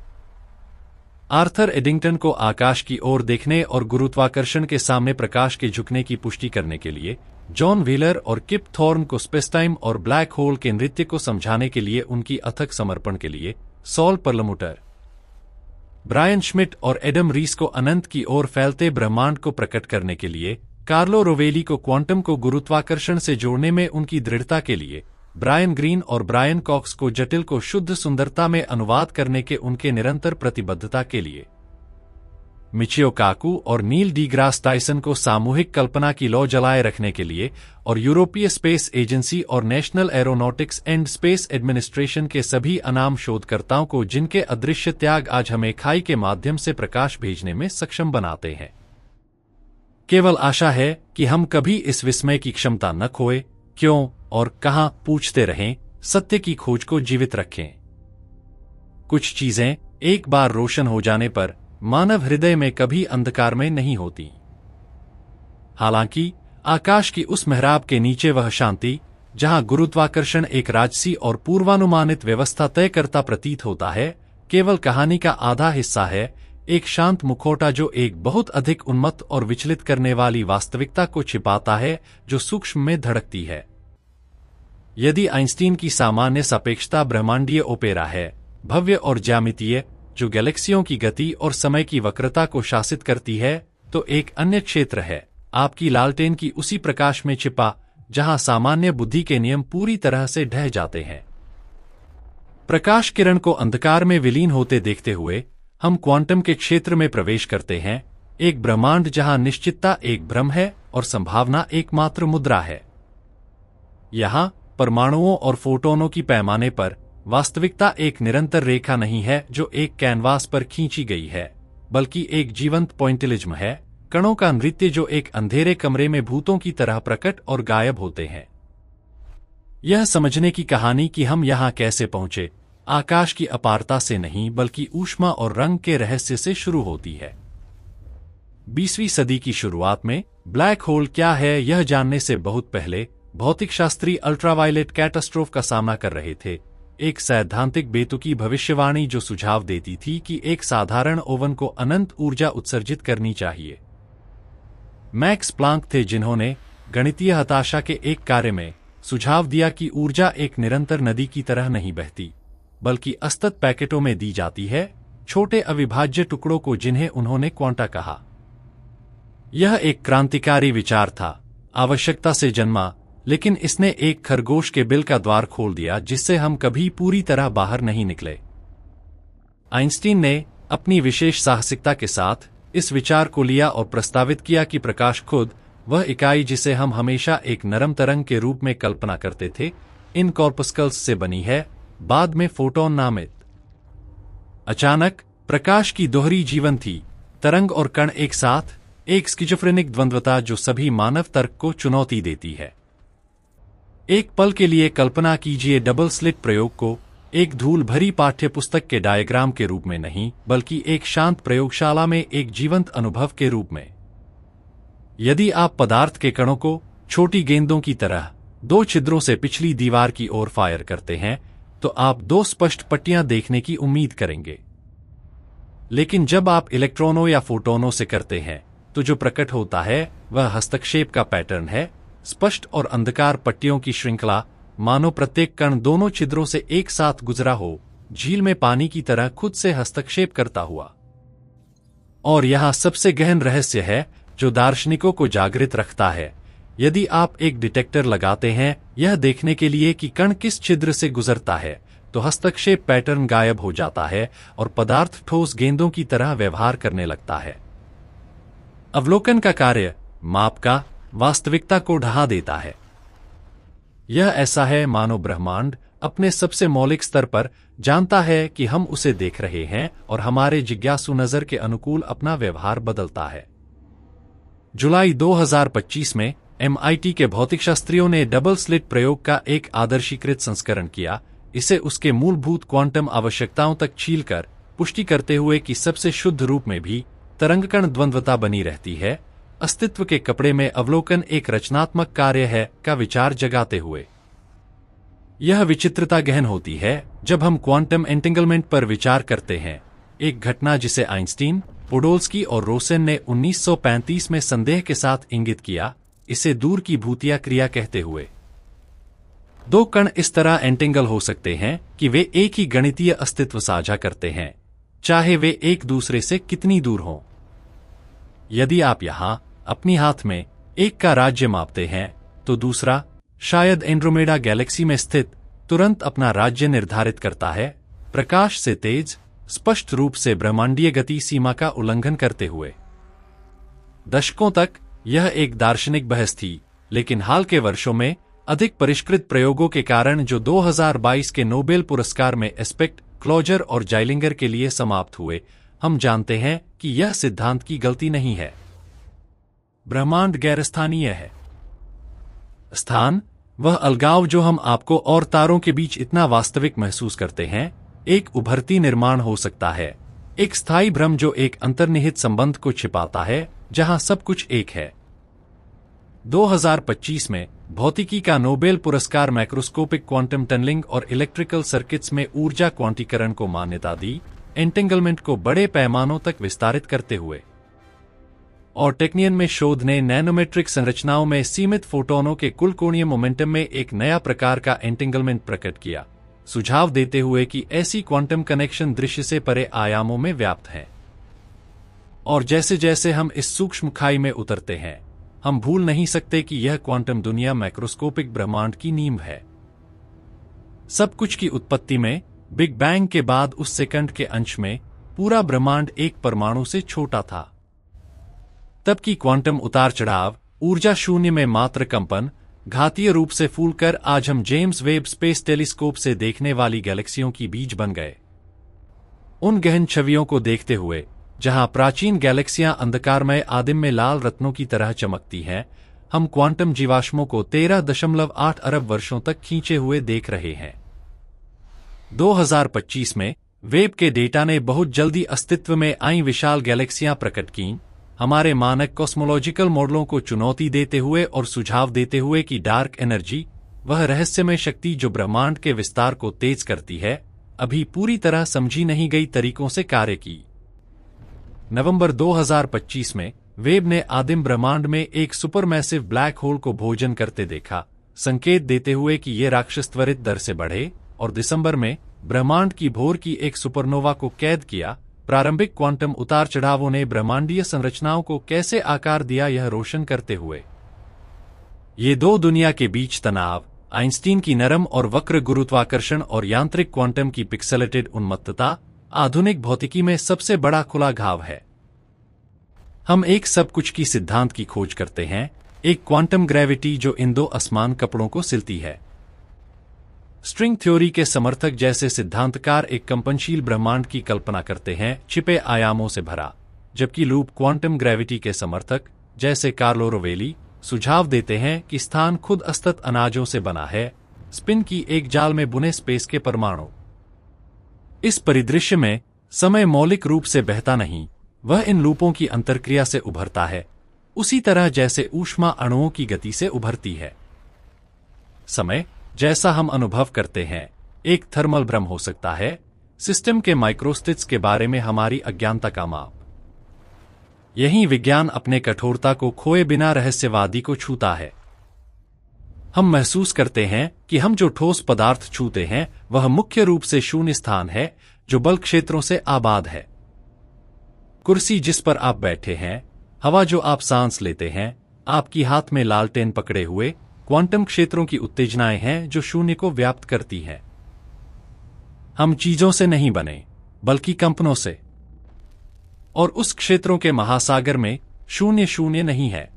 Speaker 1: आर्थर एडिंगटन को आकाश की ओर देखने और गुरुत्वाकर्षण के सामने प्रकाश के झुकने की पुष्टि करने के लिए, जॉन व्हीलर और किप थॉर्न को स्पेसटाइम और ब्लैक होल के नृत्य को समझाने के लिए उनकी अथक समर्पण के लिए, सॉल परलमुटर, ब्रायन श्मिट और एडम रीस को अनंत की ओर फैलते ब्रह्मांड को प्रकट करने के लिए, कार्लो रोवेली को क्वांटम को गुरुत्वाकर्षण से जोड़ने में उनकी दृढ़ता के लिए, ब्रायन ग्रीन और ब्रायन कॉक्स को जटिल को शुद्ध सुंदरता में अनुवाद करने के उनके निरंतर प्रतिबद्धता के लिए, मिचियो काकू और नील डीग्रास टाइसन को सामूहिक कल्पना की लौ जलाए रखने के लिए और यूरोपीय स्पेस एजेंसी और national aeronautics and space administration के सभी अनाम शोधकर्ताओं को जिनके अदृश्य त्याग आज हमें खाई के माध्यम से प्रकाश भेजने में सक्षम बनाते हैं। केवल आशा है कि हम कभी इस विस्मय की क्षमता न खोए, क्यों और कहां पूछते रहें, सत्य की खोज को जीवित रखें। कुछ चीजें एक बार रोशन हो जाने पर मानव हृदय में कभी अंधकार में नहीं होती। हालांकि आकाश की उस मेहराब के नीचे वह शांति, जहां गुरुत्वाकर्षण एक राजसी और पूर्वानुमानित व्यवस्था तय करता प्रतीत होता है, केवल कहानी का आधा हिस्सा है, एक शांत मुखौटा जो एक बहुत अधिक उन्मत्त और विचलित करने वाली वास्तविकता को छिपाता है जो सूक्ष्म में धड़कती है। यदि आइंस्टीन की सामान्य सापेक्षता ब्रह्मांडीय ओपेरा है, भव्य और ज्यामितीय, जो गैलेक्सियों की गति और समय की वक्रता को शासित करती है, तो एक अन्य क्षेत्र है आपकी लालटेन की उसी प्रकाश में छिपा, जहां सामान्य बुद्धि के नियम पूरी तरह से ढह जाते हैं। प्रकाश किरण को अंधकार में विलीन होते देखते हुए हम क्वांटम के क्षेत्र में प्रवेश करते हैं, एक ब्रह्मांड जहां निश्चितता एक भ्रम है और संभावना एकमात्र मुद्रा है। यहां परमाणुओं और फोटोनों की पैमाने पर वास्तविकता एक निरंतर रेखा नहीं है जो एक कैनवास पर खींची गई है, बल्कि एक जीवंत पॉइंटिलिज्म है, कणों का नृत्य जो एक अंधेरे कमरे में भूतों की तरह प्रकट और गायब होते हैं। यह समझने की कहानी कि हम यहां कैसे पहुंचे, आकाश की अपारता से नहीं बल्कि ऊष्मा और रंग के रहस्य से शुरू होती है। 20वीं सदी की शुरुआत में ब्लैक होल क्या है यह जानने से बहुत पहले भौतिकशास्त्री अल्ट्रावायलेट कैटास्ट्रोफ का सामना कर रहे थे, एक सैद्धांतिक बेतुकी भविष्यवाणी जो सुझाव देती थी कि एक साधारण ओवन को अनंत ऊर्जा उत्सर्जित करनी चाहिए। मैक्स प्लांक थे जिन्होंने गणितीय हताशा के एक कार्य में सुझाव दिया कि ऊर्जा एक निरंतर नदी की तरह नहीं बहती, बल्कि असतत पैकेटों में दी जाती है, छोटे अविभाज्य टुकड़ों को जिन्हें उन्होंने क्वांटा कहा। यह एक क्रांतिकारी विचार था, आवश्यकता से जन्मा, लेकिन इसने एक खरगोश के बिल का द्वार खोल दिया जिससे हम कभी पूरी तरह बाहर नहीं निकले। आइंस्टीन ने अपनी विशेष साहसिकता के साथ इस विचार को लिया और प्रस्तावित किया कि प्रकाश खुद, वह इकाई जिसे हम हमेशा एक नरम तरंग के रूप में कल्पना करते थे, इन कॉर्पस्कल्स से बनी है, बाद में फोटोन नामित। अचानक प्रकाश की दोहरी जीवन थी, तरंग और कण एक साथ, एक स्किज़ोफ्रेनिक द्वंद्वता जो सभी मानव तर्क को चुनौती देती है। एक पल के लिए कल्पना कीजिए डबल स्लिट प्रयोग को, एक धूल भरी पाठ्यपुस्तक के डायग्राम के रूप में नहीं, बल्कि एक शांत प्रयोगशाला में एक जीवंत अनुभव के रूप में। यदि आप पदार्थ के कणों को छोटी गेंदों की तरह दो छिद्रों से पिछली दीवार की ओर फायर करते हैं, तो आप दो स्पष्ट पट्टियां देखने की उम्मीद करेंगे। लेकिन जब आप इलेक्ट्रॉनों या फोटोनों से करते हैं, तो जो प्रकट होता है वह हस्तक्षेप का पैटर्न है, स्पष्ट और अंधकार पट्टियों की श्रृंखला, मानो प्रत्येक कण दोनों छिद्रों से एक साथ गुजरा हो, झील में पानी की तरह खुद से हस्तक्षेप करता हुआ। और यहां सबसे गहन रहस्य है जो दार्शनिकों को जागृत रखता है। यदि आप एक डिटेक्टर लगाते हैं यह देखने के लिए कि कण किस छिद्र से गुजरता है, तो हस्तक्षेप पैटर्न गायब हो जाता है और पदार्थ ठोस गेंदों की तरह व्यवहार करने लगता है। अवलोकन का कार्य माप का वास्तविकता को ढहा देता है। यह ऐसा है मानो ब्रह्मांड अपने सबसे मौलिक स्तर पर जानता है कि हम उसे देख रहे हैं और हमारे जिज्ञासु नजर के अनुकूल अपना व्यवहार बदलता है। जुलाई 2025 में MIT के भौतिकशास्त्रियों ने डबल स्लिट प्रयोग का एक आदर्शीकृत संस्करण किया, इसे उसके मूलभूत क्वांटम आवश्यकताओं तक छीलकर पुष्टि करते हुए कि सबसे शुद्ध रूप में भी तरंगकण द्वंद्वता बनी रहती है, अस्तित्व के कपड़े में अवलोकन एक रचनात्मक कार्य है का विचार जगाते हुए। यह विचित्रता गहन होती है जब हम क्वांटम एंटेंगलमेंट पर विचार करते हैं, एक घटना जिसे आइंस्टीन, पोडोल्स्की और रोसेन ने 1935 में संदेह के साथ इंगित किया, इसे दूर की भूतिया क्रिया कहते हुए। दो कण इस तरह एंटेंगल हो सकते हैं कि वे एक ही गणितीय अस्तित्व साझा करते हैं, चाहे वे एक दूसरे से कितनी दूर हों। यदि आप यहां अपनी हाथ में एक का राज्य मापते हैं, तो दूसरा, शायद एंड्रोमेडा गैलेक्सी में स्थित, तुरंत अपना राज्य निर्धारित करता है, प्रकाश से तेज, स्पष्ट रूप से ब्रह्मांडीय गति सीमा का उल्लंघन करते हुए। दशकों तक यह एक दार्शनिक बहस थी, लेकिन हाल के वर्षों में अधिक परिष्कृत प्रयोगों के कारण, जो 2022 के नोबेल पुरस्कार में एस्पेक्ट, क्लोजर और जाइलिंगर के लिए समाप्त हुए, हम जानते हैं कि यह सिद्धांत की गलती नहीं है। ब्रह्मांड गैरस्थानीय है। स्थान वह अलगाव जो हम आपको और तारों के बीच इतना वास्तविक महसूस करते हैं, एक उभरती निर्माण हो सकता है, एक स्थायी भ्रम जो एक अंतर्निहित संबंध को छिपाता है जहां सब कुछ एक है। 2025 में भौतिकी का नोबेल पुरस्कार मैक्रोस्कोपिक क्वांटम टनलिंग और इलेक्ट्रिकल सर्किट्स में ऊर्जा क्वांटीकरण को मान्यता दी, एंटेंगलमेंट को बड़े पैमानों तक विस्तारित करते हुए। और टेक्नियन में शोध ने नैनोमेट्रिक संरचनाओं में सीमित फोटोनों के कुल कोणीय मोमेंटम में एक नया प्रकार का एंटेंगलमेंट प्रकट किया, सुझाव देते हुए कि ऐसी क्वांटम कनेक्शन दृश्य से परे आयामों में व्याप्त हैं। और जैसे जैसे हम इस सूक्ष्म खाई में उतरते हैं, हम भूल नहीं सकते कि यह क्वांटम दुनिया मैक्रोस्कोपिक ब्रह्मांड की नींव है। सब कुछ की उत्पत्ति में, बिग बैंग के बाद उस सेकंड के अंश में, पूरा ब्रह्मांड एक परमाणु से छोटा था। तब की क्वांटम उतार चढ़ाव, ऊर्जा शून्य में मात्र कंपन, घातीय रूप से फूलकर आज हम जेम्स वेब स्पेस टेलीस्कोप से देखने वाली गैलेक्सियों की बीज बन गए। उन गहन छवियों को देखते हुए, जहां प्राचीन गैलेक्सियां अंधकारमय आदिम में लाल रत्नों की तरह चमकती हैं, हम क्वांटम जीवाश्मों को 13.8 अरब वर्षों तक खींचे हुए देख रहे हैं। 2025 में वेब के डेटा ने बहुत जल्दी अस्तित्व में आई विशाल गैलेक्सियां प्रकट कीं, हमारे मानक कॉस्मोलॉजिकल मॉडलों को चुनौती देते हुए और सुझाव देते हुए कि डार्क एनर्जी, वह रहस्यमय शक्ति जो ब्रह्मांड के विस्तार को तेज करती है, अभी पूरी तरह समझी नहीं गई तरीकों से कार्य की। नवंबर 2025 में वेब ने आदिम ब्रह्मांड में एक सुपरमैसिव ब्लैक होल को भोजन करते देखा, संकेत देते हुए कि ये राक्षस त्वरित दर से बढ़े, और दिसंबर में ब्रह्मांड की भोर की एक सुपरनोवा को कैद किया। प्रारंभिक क्वांटम उतार चढ़ावों ने ब्रह्मांडीय संरचनाओं को कैसे आकार दिया, यह रोशन करते हुए। ये दो दुनिया के बीच तनाव, आइंस्टीन की नरम और वक्र गुरुत्वाकर्षण और यांत्रिक क्वांटम की पिक्सेलेटेड उन्मत्तता, आधुनिक भौतिकी में सबसे बड़ा खुला घाव है। हम एक सब कुछ की सिद्धांत की खोज करते हैं, एक क्वांटम ग्रेविटी जो इन दो असमान कपड़ों को सिलती है। स्ट्रिंग थ्योरी के समर्थक जैसे सिद्धांतकार एक कंपनशील ब्रह्मांड की कल्पना करते हैं, छिपे आयामों से भरा, जबकि लूप क्वांटम ग्रेविटी के समर्थक जैसे कार्लो रोवेली सुझाव देते हैं कि स्थान खुद असतत अनाजों से बना है, स्पिन की एक जाल में बुने स्पेस के परमाणु। इस परिदृश्य में समय मौलिक रूप से बहता नहीं, वह इन लूपों की अंतरक्रिया से उभरता है, उसी तरह जैसे ऊष्मा अणुओं की गति से उभरती है। समय, जैसा हम अनुभव करते हैं, एक थर्मल भ्रम हो सकता है, सिस्टम के माइक्रोस्टिट्स के बारे में हमारी अज्ञानता का माप। यही विज्ञान अपने कठोरता को खोए बिना रहस्यवादी को छूता है। हम महसूस करते हैं कि हम जो ठोस पदार्थ छूते हैं, वह मुख्य रूप से शून्य स्थान है जो बल क्षेत्रों से आबाद है। कुर्सी जिस पर आप बैठे हैं, हवा जो आप सांस लेते हैं, आपकी हाथ में लालटेन पकड़े हुए, क्वांटम क्षेत्रों की उत्तेजनाएं हैं जो शून्य को व्याप्त करती हैं। हम चीजों से नहीं बने, बल्कि कंपनों से। और उस क्षेत्रों के महासागर में शून्य शून्य नहीं है।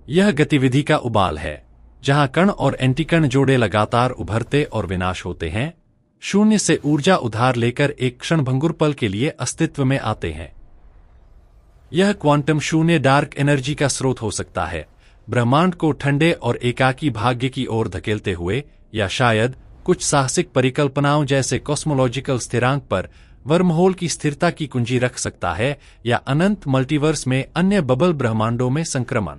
Speaker 1: यह गतिविधि का उबाल है, जहां कण और एंटीकण जोड़े लगातार उभरते और विनाश होते हैं, शून्य से ऊर्जा उधार लेकर एक क्षणभंगुर पल के लिए अस्तित्व में आते हैं। यह क्वांटम शून्य डार्क एनर्जी का स्रोत हो सकता है, ब्रह्मांड को ठंडे और एकाकी भाग्य की ओर धकेलते हुए, या शायद कुछ साहसिक परिकल्पनाओं जैसे कॉस्मोलॉजिकल स्थिरांक पर वर्महोल की स्थिरता की कुंजी रख सकता है, या अनंत मल्टीवर्स में अन्य बबल ब्रह्मांडों में संक्रमण।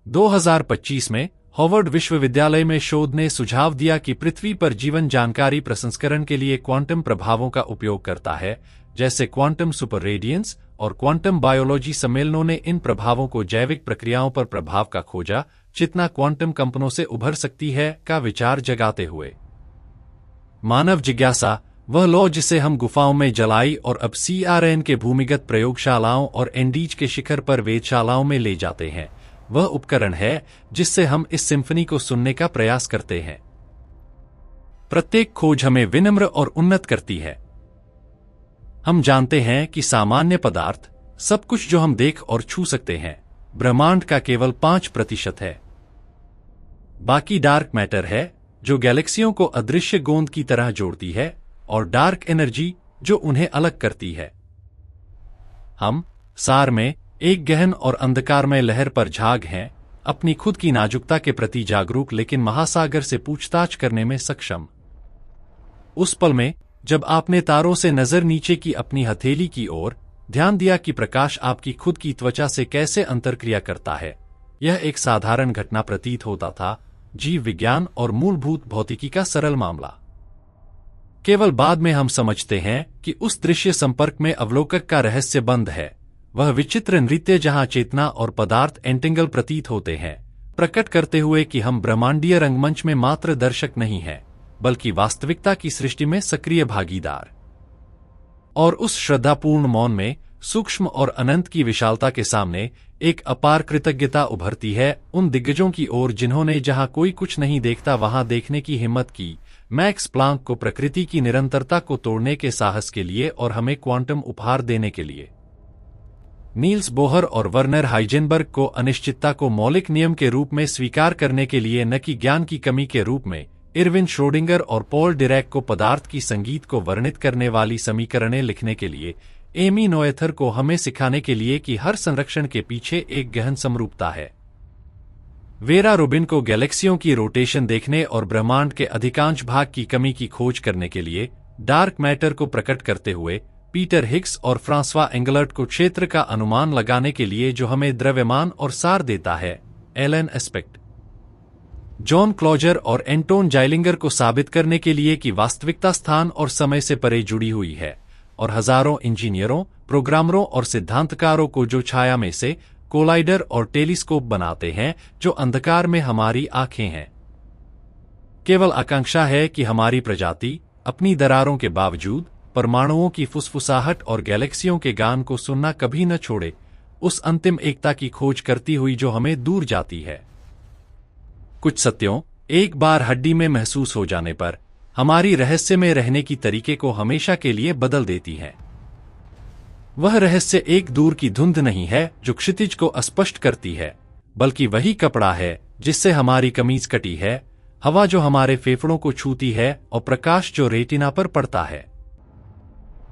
Speaker 1: 2025 में हार्वर्ड विश्वविद्यालय में शोध ने सुझाव दिया कि पृथ्वी पर जीवन जानकारी प्रसंस्करण के लिए क्वांटम प्रभावों का उपयोग करता है, जैसे क्वांटम सुपर रेडियंस और क्वांटम बायोलॉजी सम्मेलनों ने इन प्रभावों को जैविक प्रक्रियाओं पर प्रभाव का खोजा, चेतना क्वांटम कंपनों से उभर सकती है का विचार जगाते हुए। मानव जिज्ञासा, वह लौ जिसे हम गुफाओं में जलाई और अब CRN के भूमिगत प्रयोगशालाओं और एंडीज के शिखर पर वेधशालाओं में ले जाते हैं, वह उपकरण है जिससे हम इस सिम्फनी को सुनने का प्रयास करते हैं। प्रत्येक खोज हमें विनम्र और उन्नत करती है। हम जानते हैं कि सामान्य पदार्थ, सब कुछ जो हम देख और छू सकते हैं, ब्रह्मांड का केवल 5% है। बाकी डार्क मैटर है, जो गैलेक्सियों को अदृश्य गोंद की तरह जोड़ती है, और डार्क एनर्जी जो उन्हें अलग करती है। हम, सार में, एक गहन और अंधकारमय लहर पर झाग हैं, अपनी खुद की नाजुकता के प्रति जागरूक लेकिन महासागर से पूछताछ करने में सक्षम। उस पल में, जब आपने तारों से नजर नीचे की अपनी हथेली की ओर, ध्यान दिया कि प्रकाश आपकी खुद की त्वचा से कैसे अंतर्क्रिया करता है, यह एक साधारण घटना प्रतीत होता था, जीव विज्ञान और मूलभूत भौतिकी का सरल मामला। केवल बाद में हम समझते हैं कि उस दृश्य संपर्क में अवलोकक का रहस्य बंद है, वह विचित्र नृत्य जहां चेतना और पदार्थ एंटेंगल प्रतीत होते हैं, प्रकट करते हुए कि हम ब्रह्मांडीय रंगमंच में मात्र दर्शक नहीं हैं, बल्कि वास्तविकता की सृष्टि में सक्रिय भागीदार। और उस श्रद्धापूर्ण मौन में, सूक्ष्म और अनंत की विशालता के सामने, एक अपार कृतज्ञता उभरती है उन दिग्गजों की ओर जिन्होंने जहां कोई कुछ नहीं देखता वहां देखने की हिम्मत की, मैक्स प्लांक को प्रकृति की निरंतरता को तोड़ने के साहस के लिए और हमें क्वांटम उपहार देने के लिए, नील्स बोहर और वर्नर हाइजेनबर्ग को अनिश्चितता को मौलिक नियम के रूप में स्वीकार करने के लिए, न कि ज्ञान की कमी के रूप में, इरविन श्रोडिंगर और पॉल डिरैक को पदार्थ की संगीत को वर्णित करने वाली समीकरणें लिखने के लिए, एमी नोएथर को हमें सिखाने के लिए कि हर संरक्षण के पीछे एक गहन समरूपता है। वेरा रुबिन को गैलेक्सियों की रोटेशन देखने और ब्रह्मांड के अधिकांश भाग की कमी की खोज करने के लिए, डार्क मैटर को प्रकट करते हुए, पीटर हिग्स और फ्रांसवा एंगलर्ट को क्षेत्र का अनुमान लगाने के लिए जो हमें द्रव्यमान और सार देता है, एलन एस्पेक्ट, जॉन क्लॉजर और एंटोन जाइलिंगर को साबित करने के लिए कि वास्तविकता स्थान और समय से परे जुड़ी हुई है, और हजारों इंजीनियरों, प्रोग्रामरों और सिद्धांतकारों को जो छाया में से कोलाइडर और टेलीस्कोप बनाते हैं जो अंधकार में हमारी आंखें हैं। केवल आकांक्षा है कि हमारी प्रजाति, अपनी दरारों के बावजूद, परमाणुओं की फुसफुसाहट और गैलेक्सियों के गान को सुनना कभी न छोड़े, उस अंतिम एकता की खोज करती हुई जो हमें दूर जाती है। कुछ सत्यों, एक बार हड्डी में महसूस हो जाने पर, हमारी रहस्य में रहने की तरीके को हमेशा के लिए बदल देती है। वह रहस्य एक दूर की धुंध नहीं है जो क्षितिज को अस्पष्ट करती है, बल्कि वही कपड़ा है जिससे हमारी कमीज कटी है, हवा जो हमारे फेफड़ों को छूती है और प्रकाश जो रेटिना पर पड़ता है।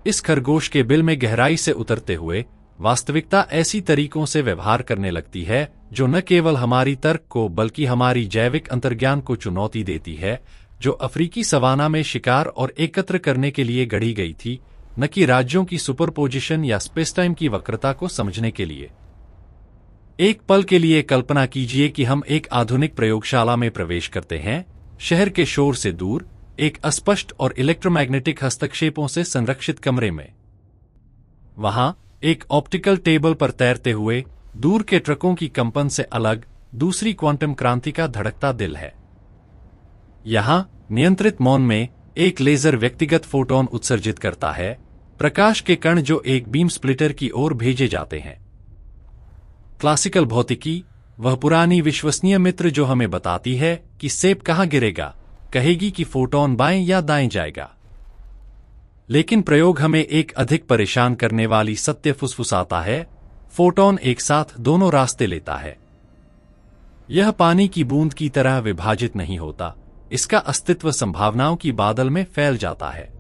Speaker 1: इस खरगोश के बिल में गहराई से उतरते हुए, वास्तविकता ऐसी तरीकों से व्यवहार करने लगती है जो न केवल हमारी तर्क को बल्कि हमारी जैविक अंतर्ज्ञान को चुनौती देती है, जो अफ्रीकी सवाना में शिकार और एकत्र करने के लिए गढ़ी गई थी, न कि राज्यों की सुपरपोजिशन या स्पेस-टाइम की वक्रता को समझने के लिए। एक पल के लिए कल्पना कीजिए कि हम एक आधुनिक प्रयोगशाला में प्रवेश करते हैं, शहर के शोर से दूर, एक अस्पष्ट और इलेक्ट्रोमैग्नेटिक हस्तक्षेपों से संरक्षित कमरे में। वहां, एक ऑप्टिकल टेबल पर तैरते हुए, दूर के ट्रकों की कंपन से अलग, दूसरी क्वांटम क्रांति का धड़कता दिल है। यहां, नियंत्रित मौन में, एक लेजर व्यक्तिगत फोटोन उत्सर्जित करता है, प्रकाश के कण जो एक बीम स्प्लिटर की ओर भेजे जाते हैं। क्लासिकल भौतिकी, वह पुरानी विश्वसनीय मित्र जो हमें बताती है कि सेब कहां गिरेगा, कहेगी कि फोटोन बाएं या दाएं जाएगा। लेकिन प्रयोग हमें एक अधिक परेशान करने वाली सत्य फुसफुसाता है, फोटोन एक साथ दोनों रास्ते लेता है। यह पानी की बूंद की तरह विभाजित नहीं होता, इसका अस्तित्व संभावनाओं की बादल में फैल जाता है।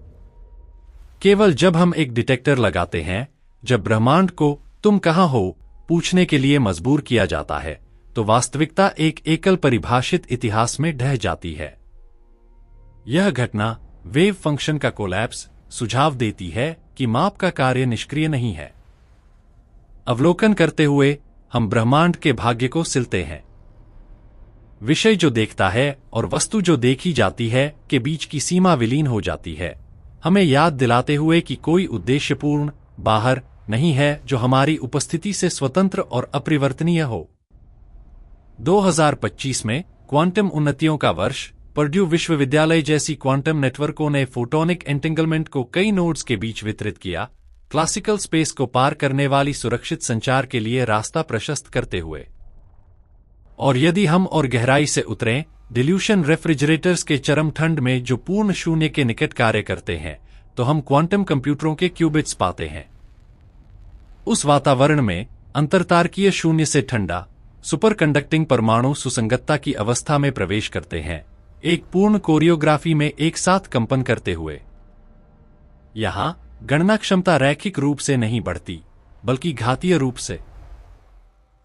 Speaker 1: केवल जब हम एक डिटेक्टर लगाते हैं, जब ब्रह्मांड को तुम कहां हो पूछने के लिए मजबूर किया जाता है, तो वास्तविकता एक एकल परिभाषित इतिहास में ढह जाती है। यह घटना, वेव फंक्शन का कोलैप्स, सुझाव देती है कि माप का कार्य निष्क्रिय नहीं है। अवलोकन करते हुए, हम ब्रह्मांड के भाग्य को सिलते हैं। विषय जो देखता है और वस्तु जो देखी जाती है के बीच की सीमा विलीन हो जाती है, हमें याद दिलाते हुए कि कोई उद्देश्यपूर्ण बाहर नहीं है जो हमारी उपस्थिति से स्वतंत्र और अपरिवर्तनीय हो। 2025 में क्वांटम उन्नतियों का वर्ष, पर्ड्यू विश्वविद्यालय जैसी क्वांटम नेटवर्कों ने फोटोनिक एंटेंगलमेंट को कई नोड्स के बीच वितरित किया, क्लासिकल स्पेस को पार करने वाली सुरक्षित संचार के लिए रास्ता प्रशस्त करते हुए। और यदि हम और गहराई से उतरें, डिल्यूशन रेफ्रिजरेटर्स के चरम ठंड में जो पूर्ण शून्य के निकट कार्य करते हैं, तो हम क्वांटम कंप्यूटरों के क्यूबिट्स पाते हैं। उस वातावरण में अंतरतारकीय शून्य से ठंडा सुपरकंडक्टिंग परमाणु सुसंगतता की अवस्था में प्रवेश करते हैं, एक पूर्ण कोरियोग्राफी में एक साथ कंपन करते हुए। यहां गणना क्षमता रैखिक रूप से नहीं बढ़ती, बल्कि घातीय रूप से।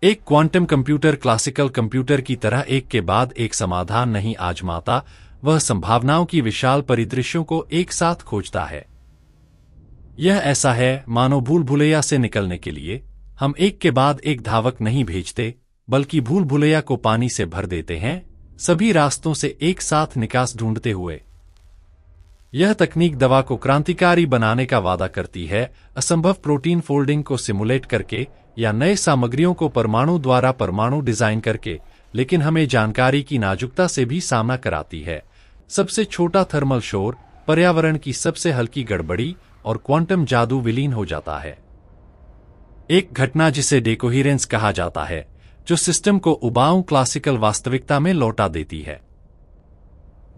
Speaker 1: एक क्वांटम कंप्यूटर क्लासिकल कंप्यूटर की तरह एक के बाद एक समाधान नहीं आजमाता, वह संभावनाओं की विशाल परिदृश्यों को एक साथ खोजता है। यह ऐसा है मानो भूल भुलैया से निकलने के लिए हम एक के बाद एक धावक नहीं भेजते, बल्कि भूल भुलैया को पानी से भर देते हैं, सभी रास्तों से एक साथ निकास ढूंढते हुए। यह तकनीक दवा को क्रांतिकारी बनाने का वादा करती है, असंभव प्रोटीन फोल्डिंग को सिमुलेट करके या नए सामग्रियों को परमाणु द्वारा परमाणु डिजाइन करके, लेकिन हमें जानकारी की नाजुकता से भी सामना कराती है। सबसे छोटा थर्मल शोर, पर्यावरण की सबसे हल्की गड़बड़ी और क्वांटम जादू विलीन हो जाता है। एक घटना जिसे डेकोहिरेंस कहा जाता है, जो सिस्टम को उबाऊ क्लासिकल वास्तविकता में लौटा देती है।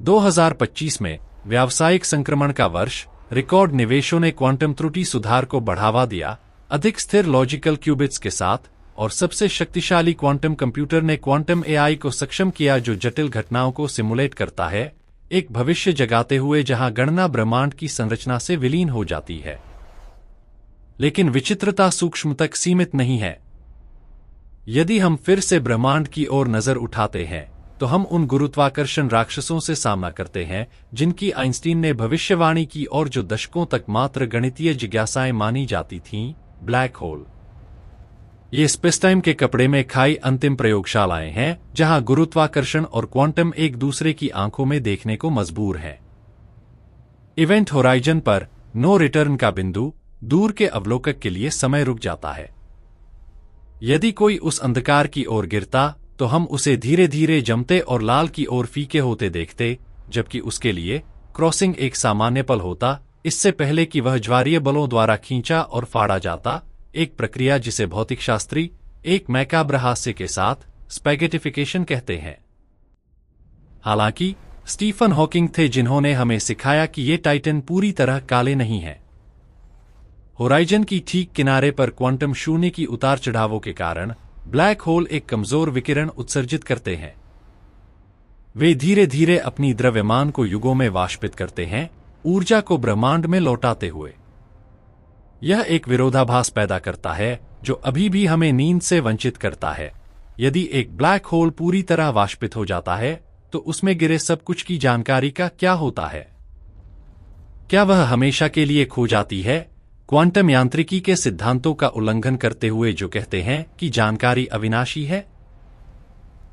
Speaker 1: 2025 में व्यावसायिक संक्रमण का वर्ष, रिकॉर्ड निवेशों ने क्वांटम त्रुटि सुधार को बढ़ावा दिया, अधिक स्थिर लॉजिकल क्यूबिट्स के साथ, और सबसे शक्तिशाली क्वांटम कंप्यूटर ने क्वांटम एआई को सक्षम किया जो जटिल घटनाओं को सिमुलेट करता है, एक भविष्य जगाते हुए जहां गणना ब्रह्मांड की संरचना से विलीन हो जाती है। लेकिन विचित्रता सूक्ष्म तक सीमित नहीं है। यदि हम फिर से ब्रह्मांड की ओर नजर उठाते हैं, तो हम उन गुरुत्वाकर्षण राक्षसों से सामना करते हैं जिनकी आइंस्टीन ने भविष्यवाणी की और जो दशकों तक मात्र गणितीय जिज्ञासाएं मानी जाती थीं, ब्लैक होल। ये स्पेसटाइम के कपड़े में खाई अंतिम प्रयोगशालाएं हैं जहां गुरुत्वाकर्षण और क्वांटम एक दूसरे की आंखों में देखने को मजबूर हैं। इवेंट होराइजन पर नो रिटर्न का बिंदु, दूर के अवलोकक के लिए समय रुक जाता है। यदि कोई उस अंधकार की ओर गिरता, तो हम उसे धीरे धीरे जमते और लाल की ओर फीके होते देखते, जबकि उसके लिए क्रॉसिंग एक सामान्य पल होता, इससे पहले कि वह ज्वारीय बलों द्वारा खींचा और फाड़ा जाता, एक प्रक्रिया जिसे भौतिकशास्त्री एक मैकाब्र हास्य के साथ स्पैगेटिफिकेशन कहते हैं। हालांकि स्टीफन हॉकिंग थे जिन्होंने हमें सिखाया कि ये टाइटन पूरी तरह काले नहीं हैं। होराइजन की ठीक किनारे पर क्वांटम शून्य की उतार चढ़ावों के कारण ब्लैक होल एक कमजोर विकिरण उत्सर्जित करते हैं। वे धीरे धीरे अपनी द्रव्यमान को युगों में वाष्पित करते हैं, ऊर्जा को ब्रह्मांड में लौटाते हुए। यह एक विरोधाभास पैदा करता है जो अभी भी हमें नींद से वंचित करता है। यदि एक ब्लैक होल पूरी तरह वाष्पित हो जाता है, तो उसमें गिरे सब कुछ की जानकारी का क्या होता है? क्या वह हमेशा के लिए खो जाती है, क्वांटम यांत्रिकी के सिद्धांतों का उल्लंघन करते हुए जो कहते हैं कि जानकारी अविनाशी है?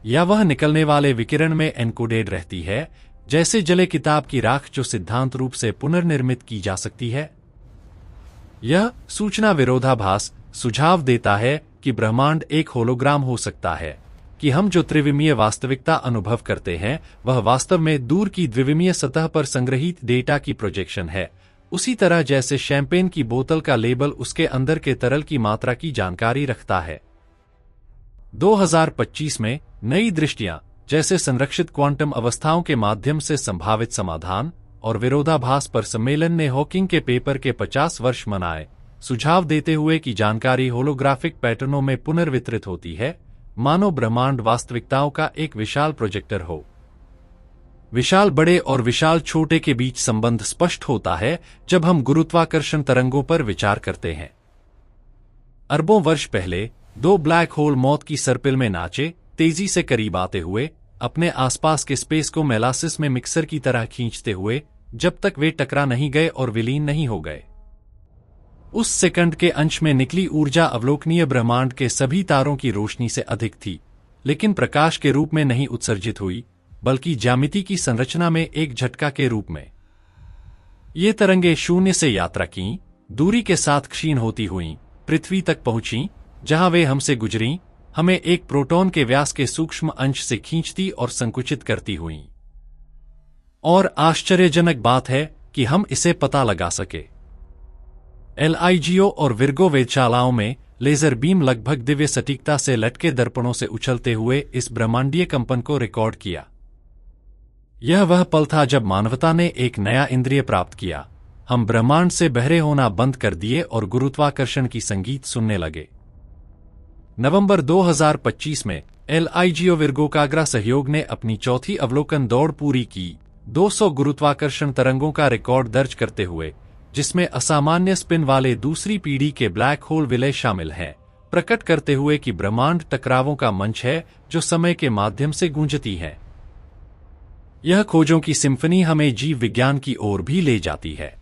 Speaker 1: या वह निकलने वाले विकिरण में एन्कोडेड रहती है, जैसे जले किताब की राख जो सिद्धांत रूप से पुनर्निर्मित की जा सकती है? यह सूचना विरोधाभास सुझाव देता है कि ब्रह्मांड एक होलोग्राम हो सकता है, कि हम जो त्रिविमीय वास्तविकता अनुभव करते हैं वह वास्तव में दूर की द्विविमीय सतह पर संग्रहीत डेटा की प्रोजेक्शन है, उसी तरह जैसे शैंपेन की बोतल का लेबल उसके अंदर के तरल की मात्रा की जानकारी रखता है। 2025 में नई दृष्टियां, जैसे संरक्षित क्वांटम अवस्थाओं के माध्यम से संभावित समाधान और विरोधाभास पर सम्मेलन ने हॉकिंग के पेपर के 50 वर्ष मनाए, सुझाव देते हुए कि जानकारी होलोग्राफिक पैटर्नों में पुनर्वितरित होती है, मानो ब्रह्मांड वास्तविकताओं का एक विशाल प्रोजेक्टर हो। विशाल बड़े और विशाल छोटे के बीच संबंध स्पष्ट होता है जब हम गुरुत्वाकर्षण तरंगों पर विचार करते हैं। अरबों वर्ष पहले दो ब्लैक होल मौत की सर्पिल में नाचे, तेजी से करीब आते हुए, अपने आसपास के स्पेस को मेलासिस में मिक्सर की तरह खींचते हुए, जब तक वे टकरा नहीं गए और विलीन नहीं हो गए। उस सेकंड के अंश में निकली ऊर्जा अवलोकनीय ब्रह्मांड के सभी तारों की रोशनी से अधिक थी, लेकिन प्रकाश के रूप में नहीं उत्सर्जित हुई, बल्कि ज्यामिति की संरचना में एक झटका के रूप में। ये तरंगे शून्य से यात्रा की, दूरी के साथ क्षीण होती हुईं, पृथ्वी तक पहुंची, जहां वे हमसे गुजरीं, हमें एक प्रोटॉन के व्यास के सूक्ष्म अंश से खींचती और संकुचित करती हुईं। और आश्चर्यजनक बात है कि हम इसे पता लगा सके। LIGO और विर्गो वेधशालाओं में लेजर बीम लगभग दिव्य सटीकता से लटके दर्पणों से उछलते हुए इस ब्रह्मांडीय कंपन को रिकॉर्ड किया। यह वह पल था जब मानवता ने एक नया इंद्रिय प्राप्त किया। हम ब्रह्मांड से बहरे होना बंद कर दिए और गुरुत्वाकर्षण की संगीत सुनने लगे। नवंबर 2025 में LIGO विर्गोकाग्रा सहयोग ने अपनी चौथी अवलोकन दौड़ पूरी की, 200 गुरुत्वाकर्षण तरंगों का रिकॉर्ड दर्ज करते हुए, जिसमें असामान्य स्पिन वाले दूसरी पीढ़ी के ब्लैक होल विलय शामिल हैं, प्रकट करते हुए कि ब्रह्मांड टकरावों का मंच है जो समय के माध्यम से गूंजती है। यह खोजों की सिम्फनी हमें जीव विज्ञान की ओर भी ले जाती है।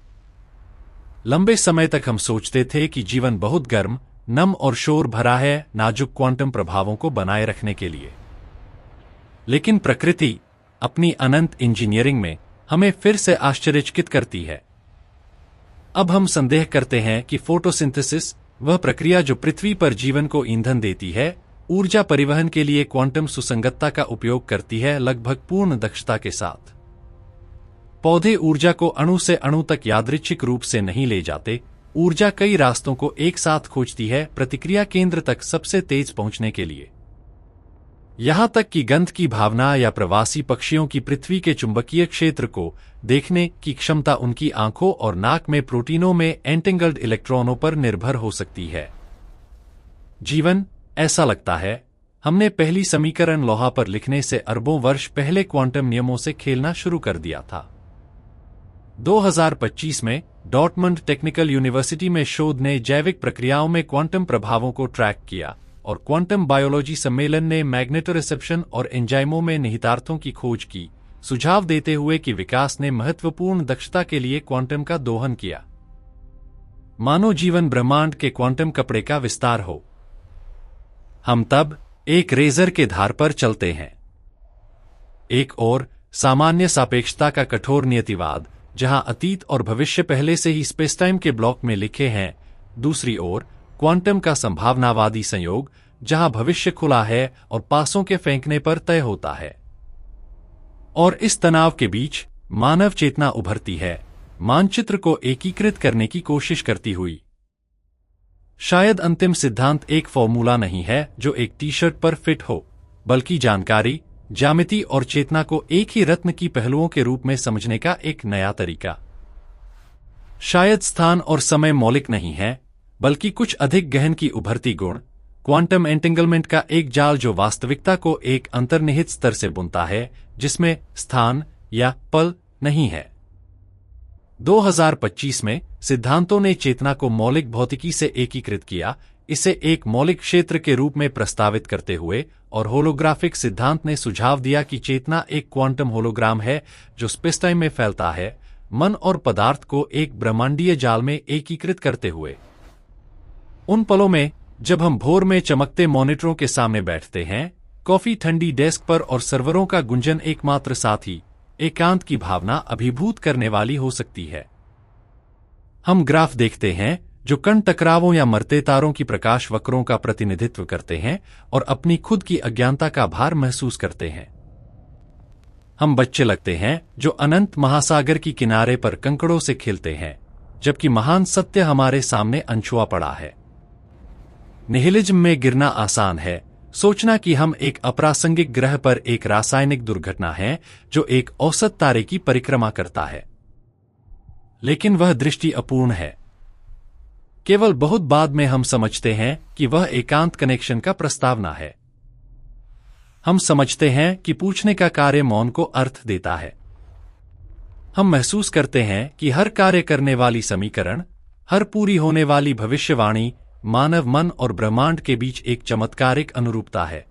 Speaker 1: लंबे समय तक हम सोचते थे कि जीवन बहुत गर्म, नम और शोर भरा है, नाजुक क्वांटम प्रभावों को बनाए रखने के लिए। लेकिन प्रकृति अपनी अनंत इंजीनियरिंग में हमें फिर से आश्चर्यचकित करती है। अब हम संदेह करते हैं कि फोटोसिंथेसिस, वह प्रक्रिया जो पृथ्वी पर जीवन को ईंधन देती है, ऊर्जा परिवहन के लिए क्वांटम सुसंगतता का उपयोग करती है, लगभग पूर्ण दक्षता के साथ। पौधे ऊर्जा को अणु से अणु तक यादृच्छिक रूप से नहीं ले जाते। ऊर्जा कई रास्तों को एक साथ खोजती है, प्रतिक्रिया केंद्र तक सबसे तेज पहुंचने के लिए। यहां तक कि गंध की भावना या प्रवासी पक्षियों की पृथ्वी के चुंबकीय क्षेत्र को देखने की क्षमता उनकी आंखों और नाक में प्रोटीनों में एंटेंगल्ड इलेक्ट्रॉनों पर निर्भर हो सकती है। जीवन, ऐसा लगता है, हमने पहली समीकरण लोहा पर लिखने से अरबों वर्ष पहले क्वांटम नियमों से खेलना शुरू कर दिया था। 2025 में डॉर्टमंड टेक्निकल यूनिवर्सिटी में शोध ने जैविक प्रक्रियाओं में क्वांटम प्रभावों को ट्रैक किया, और क्वांटम बायोलॉजी सम्मेलन ने मैग्नेटोरिसेप्शन और एंजाइमों में निहितार्थों की खोज की, सुझाव देते हुए कि विकास ने महत्वपूर्ण दक्षता के लिए क्वांटम का दोहन किया। मानव जीवन ब्रह्मांड के क्वांटम कपड़े का विस्तार हो। हम तब एक रेजर के धार पर चलते हैं। एक ओर सामान्य सापेक्षता का कठोर नियतिवाद, जहां अतीत और भविष्य पहले से ही स्पेसटाइम के ब्लॉक में लिखे हैं, दूसरी ओर क्वांटम का संभावनावादी संयोग, जहां भविष्य खुला है और पासों के फेंकने पर तय होता है। और इस तनाव के बीच मानव चेतना उभरती है, मानचित्र को एकीकृत करने की कोशिश करती हुई। शायद अंतिम सिद्धांत एक फॉर्मूला नहीं है जो एक टी-शर्ट पर फिट हो, बल्कि जानकारी, ज्यामिति और चेतना को एक ही रत्न की पहलुओं के रूप में समझने का एक नया तरीका। शायद स्थान और समय मौलिक नहीं है, बल्कि कुछ अधिक गहन की उभरती गुण, क्वांटम एंटेंगलमेंट का एक जाल जो वास्तविकता को एक अंतर्निहित स्तर से बुनता है, जिसमें स्थान या पल नहीं है। 2025 में सिद्धांतों ने चेतना को मौलिक भौतिकी से एकीकृत किया, इसे एक मौलिक क्षेत्र के रूप में प्रस्तावित करते हुए, और होलोग्राफिक सिद्धांत ने सुझाव दिया कि चेतना एक क्वांटम होलोग्राम है जो स्पेसटाइम में फैलता है, मन और पदार्थ को एक ब्रह्मांडीय जाल में एकीकृत करते हुए। उन पलों में जब हम भोर में चमकते मॉनिटरों के सामने बैठते हैं, कॉफी ठंडी डेस्क पर और सर्वरों का गुंजन एकमात्र साथी, एकांत की भावना अभिभूत करने वाली हो सकती है। हम ग्राफ देखते हैं जो कण टकरावों या मरते तारों की प्रकाश वक्रों का प्रतिनिधित्व करते हैं और अपनी खुद की अज्ञानता का भार महसूस करते हैं। हम बच्चे लगते हैं जो अनंत महासागर की किनारे पर कंकड़ों से खेलते हैं, जबकि महान सत्य हमारे सामने अनछुआ पड़ा है। निहिलिज्म में गिरना आसान है, सोचना कि हम एक अप्रासंगिक ग्रह पर एक रासायनिक दुर्घटना है जो एक औसत तारे की परिक्रमा करता है। लेकिन वह दृष्टि अपूर्ण है। केवल बहुत बाद में हम समझते हैं कि वह एकांत कनेक्शन का प्रस्तावना है। हम समझते हैं कि पूछने का कार्य मौन को अर्थ देता है। हम महसूस करते हैं कि हर कार्य करने वाली समीकरण, हर पूरी होने वाली भविष्यवाणी मानव मन और ब्रह्मांड के बीच एक चमत्कारिक अनुरूपता है।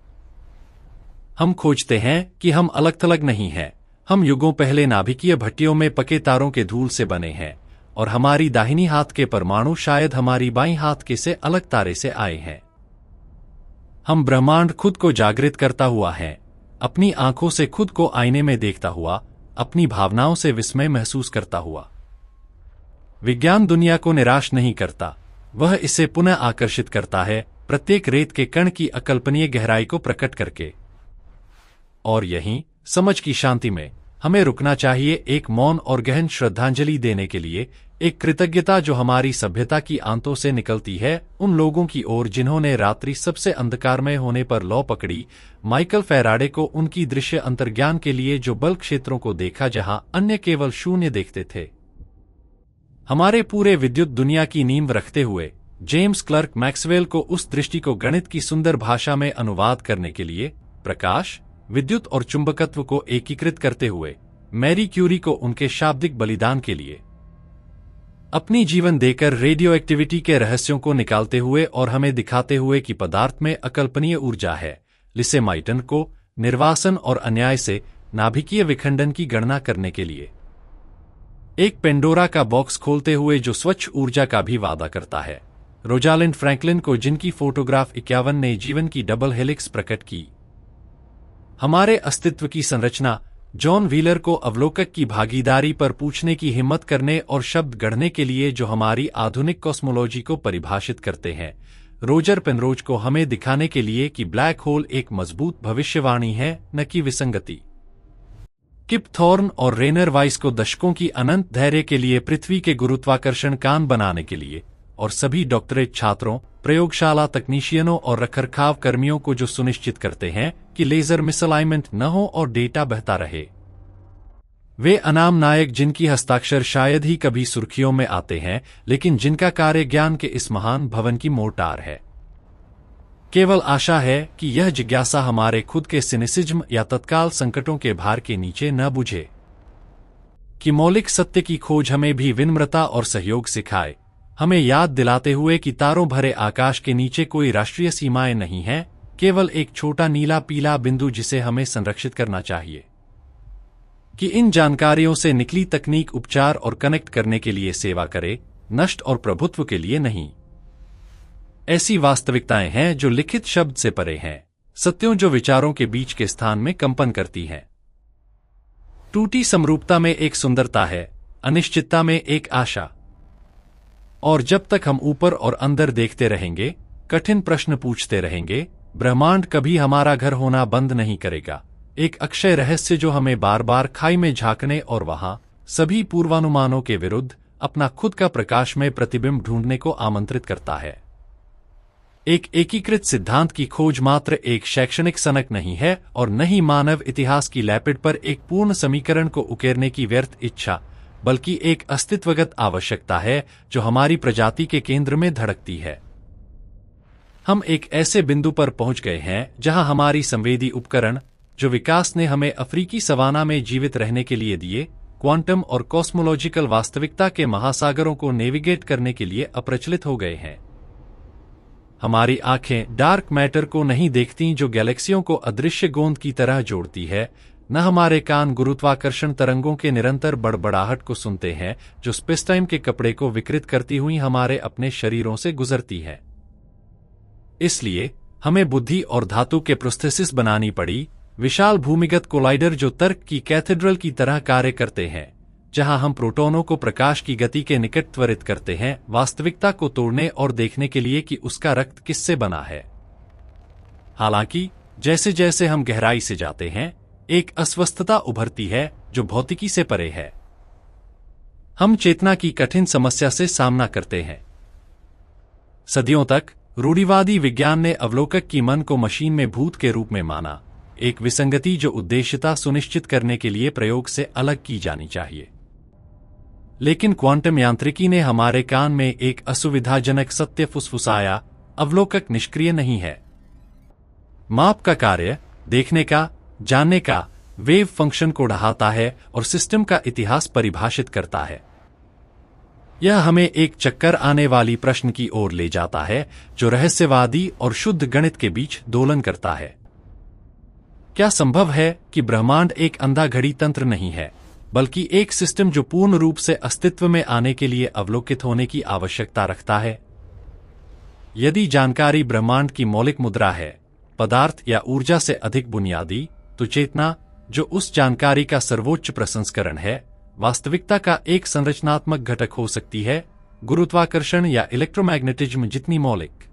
Speaker 1: हम खोजते हैं कि हम अलग-थलग नहीं हैं, हम युगों पहले नाभिकीय भट्टियों में पके तारों के धूल से बने हैं, और हमारी दाहिनी हाथ के परमाणु शायद हमारी बाईं हाथ के से अलग तारे से आए हैं। हम ब्रह्मांड खुद को जागृत करता हुआ है, अपनी आंखों से खुद को आईने में देखता हुआ, अपनी भावनाओं से विस्मय महसूस करता हुआ। विज्ञान दुनिया को निराश नहीं करता, वह इसे पुनः आकर्षित करता है, प्रत्येक रेत के कण की अकल्पनीय गहराई को प्रकट करके। और यहीं समझ की शांति में हमें रुकना चाहिए, एक मौन और गहन श्रद्धांजलि देने के लिए, एक कृतज्ञता जो हमारी सभ्यता की आंतों से निकलती है उन लोगों की ओर जिन्होंने रात्रि सबसे अंधकारमय होने पर लौ पकड़ी, माइकल फैराडे को उनकी दृश्य अंतर्ज्ञान के लिए जो बल क्षेत्रों को देखा जहां अन्य केवल शून्य देखते थे। हमारे पूरे विद्युत दुनिया की नींव रखते हुए जेम्स क्लर्क मैक्सवेल को उस दृष्टि को गणित की सुंदर भाषा में अनुवाद करने के लिए, प्रकाश, विद्युत और चुंबकत्व को एकीकृत करते हुए मैरी क्यूरी को उनके शाब्दिक बलिदान के लिए अपनी जीवन देकर रेडियो एक्टिविटी के रहस्यों को निकालते हुए और हमें दिखाते हुए कि पदार्थ में अकल्पनीय ऊर्जा है, लिसे माइटन को निर्वासन और अन्याय से नाभिकीय विखंडन की गणना करने के लिए एक पेंडोरा का बॉक्स खोलते हुए जो स्वच्छ ऊर्जा का भी वादा करता है, रोजालिंड फ्रैंकलिन को जिनकी फोटोग्राफ 51 ने जीवन की डबल हेलिक्स प्रकट की, हमारे अस्तित्व की संरचना, जॉन व्हीलर को अवलोकक की भागीदारी पर पूछने की हिम्मत करने और शब्द गढ़ने के लिए जो हमारी आधुनिक कॉस्मोलॉजी को परिभाषित करते हैं, रोजर पेनरोज को हमें दिखाने के लिए कि ब्लैक होल एक मजबूत भविष्यवाणी है, न कि विसंगति, किप थॉर्न और रेनर वाइस को दशकों की अनंत धैर्य के लिए पृथ्वी के गुरुत्वाकर्षण कान बनाने के लिए, और सभी डॉक्टरेट छात्रों, प्रयोगशाला तकनीशियनों और रखरखाव कर्मियों को जो सुनिश्चित करते हैं कि लेजर मिसअलाइनमेंट न हो और डेटा बहता रहे। वे अनाम नायक जिनकी हस्ताक्षर शायद ही कभी सुर्खियों में आते हैं, लेकिन जिनका कार्य ज्ञान के इस महान भवन की मोर्टार है। केवल आशा है कि यह जिज्ञासा हमारे खुद के सिनिसिज्म या तत्काल संकटों के भार के नीचे न बुझे, कि मौलिक सत्य की खोज हमें भी विनम्रता और सहयोग सिखाए, हमें याद दिलाते हुए कि तारों भरे आकाश के नीचे कोई राष्ट्रीय सीमाएं नहीं हैं, केवल एक छोटा नीला पीला बिंदु जिसे हमें संरक्षित करना चाहिए, कि इन जानकारियों से निकली तकनीक उपचार और कनेक्ट करने के लिए सेवा करे, नष्ट और प्रभुत्व के लिए नहीं। ऐसी वास्तविकताएं हैं जो लिखित शब्द से परे हैं, सत्यों जो विचारों के बीच के स्थान में कंपन करती हैं। टूटी समरूपता में एक सुंदरता है, अनिश्चितता में एक आशा। और जब तक हम ऊपर और अंदर देखते रहेंगे, कठिन प्रश्न पूछते रहेंगे, ब्रह्मांड कभी हमारा घर होना बंद नहीं करेगा, एक अक्षय रहस्य जो हमें बार बार खाई में झांकने और वहां सभी पूर्वानुमानों के विरुद्ध अपना खुद का प्रकाशमय प्रतिबिंब ढूंढने को आमंत्रित करता है। एक एकीकृत सिद्धांत की खोज मात्र एक शैक्षणिक सनक नहीं है और न ही मानव इतिहास की लैपिड पर एक पूर्ण समीकरण को उकेरने की व्यर्थ इच्छा, बल्कि एक अस्तित्वगत आवश्यकता है जो हमारी प्रजाति के केंद्र में धड़कती है। हम एक ऐसे बिंदु पर पहुंच गए हैं जहां हमारी संवेदी उपकरण, जो विकास ने हमें अफ्रीकी सवाना में जीवित रहने के लिए दिए, क्वांटम और कॉस्मोलॉजिकल वास्तविकता के महासागरों को नेविगेट करने के लिए अप्रचलित हो गए हैं। हमारी आंखें डार्क मैटर को नहीं देखती जो गैलेक्सियों को अदृश्य गोंद की तरह जोड़ती है, न हमारे कान गुरुत्वाकर्षण तरंगों के निरंतर बड़बड़ाहट को सुनते हैं जो स्पेसटाइम के कपड़े को विकृत करती हुई हमारे अपने शरीरों से गुजरती है। इसलिए हमें बुद्धि और धातु के प्रोस्थेसिस बनानी पड़ी, विशाल भूमिगत कोलाइडर जो तर्क की कैथेड्रल की तरह कार्य करते हैं, जहां हम प्रोटॉनों को प्रकाश की गति के निकट त्वरित करते हैं, वास्तविकता को तोड़ने और देखने के लिए कि उसका रक्त किससे बना है। हालांकि जैसे जैसे हम गहराई से जाते हैं, एक अस्वस्थता उभरती है जो भौतिकी से परे है। हम चेतना की कठिन समस्या से सामना करते हैं। सदियों तक रूढ़िवादी विज्ञान ने अवलोकक की मन को मशीन में भूत के रूप में माना, एक विसंगति जो उद्देश्यता सुनिश्चित करने के लिए प्रयोग से अलग की जानी चाहिए। लेकिन क्वांटम यांत्रिकी ने हमारे कान में एक असुविधाजनक सत्य फुसफुसाया, अवलोकक निष्क्रिय नहीं है। माप का कार्य, देखने का, जानने का, वेव फंक्शन को ढहाता है और सिस्टम का इतिहास परिभाषित करता है। यह हमें एक चक्कर आने वाली प्रश्न की ओर ले जाता है जो रहस्यवादी और शुद्ध गणित के बीच दोलन करता है। क्या संभव है कि ब्रह्मांड एक अंधा घड़ी तंत्र नहीं है, बल्कि एक सिस्टम जो पूर्ण रूप से अस्तित्व में आने के लिए अवलोकित होने की आवश्यकता रखता है? यदि जानकारी ब्रह्मांड की मौलिक मुद्रा है, पदार्थ या ऊर्जा से अधिक बुनियादी, तो चेतना, जो उस जानकारी का सर्वोच्च प्रसंस्करण है, वास्तविकता का एक संरचनात्मक घटक हो सकती है, गुरुत्वाकर्षण या इलेक्ट्रोमैग्नेटिज्म जितनी मौलिक।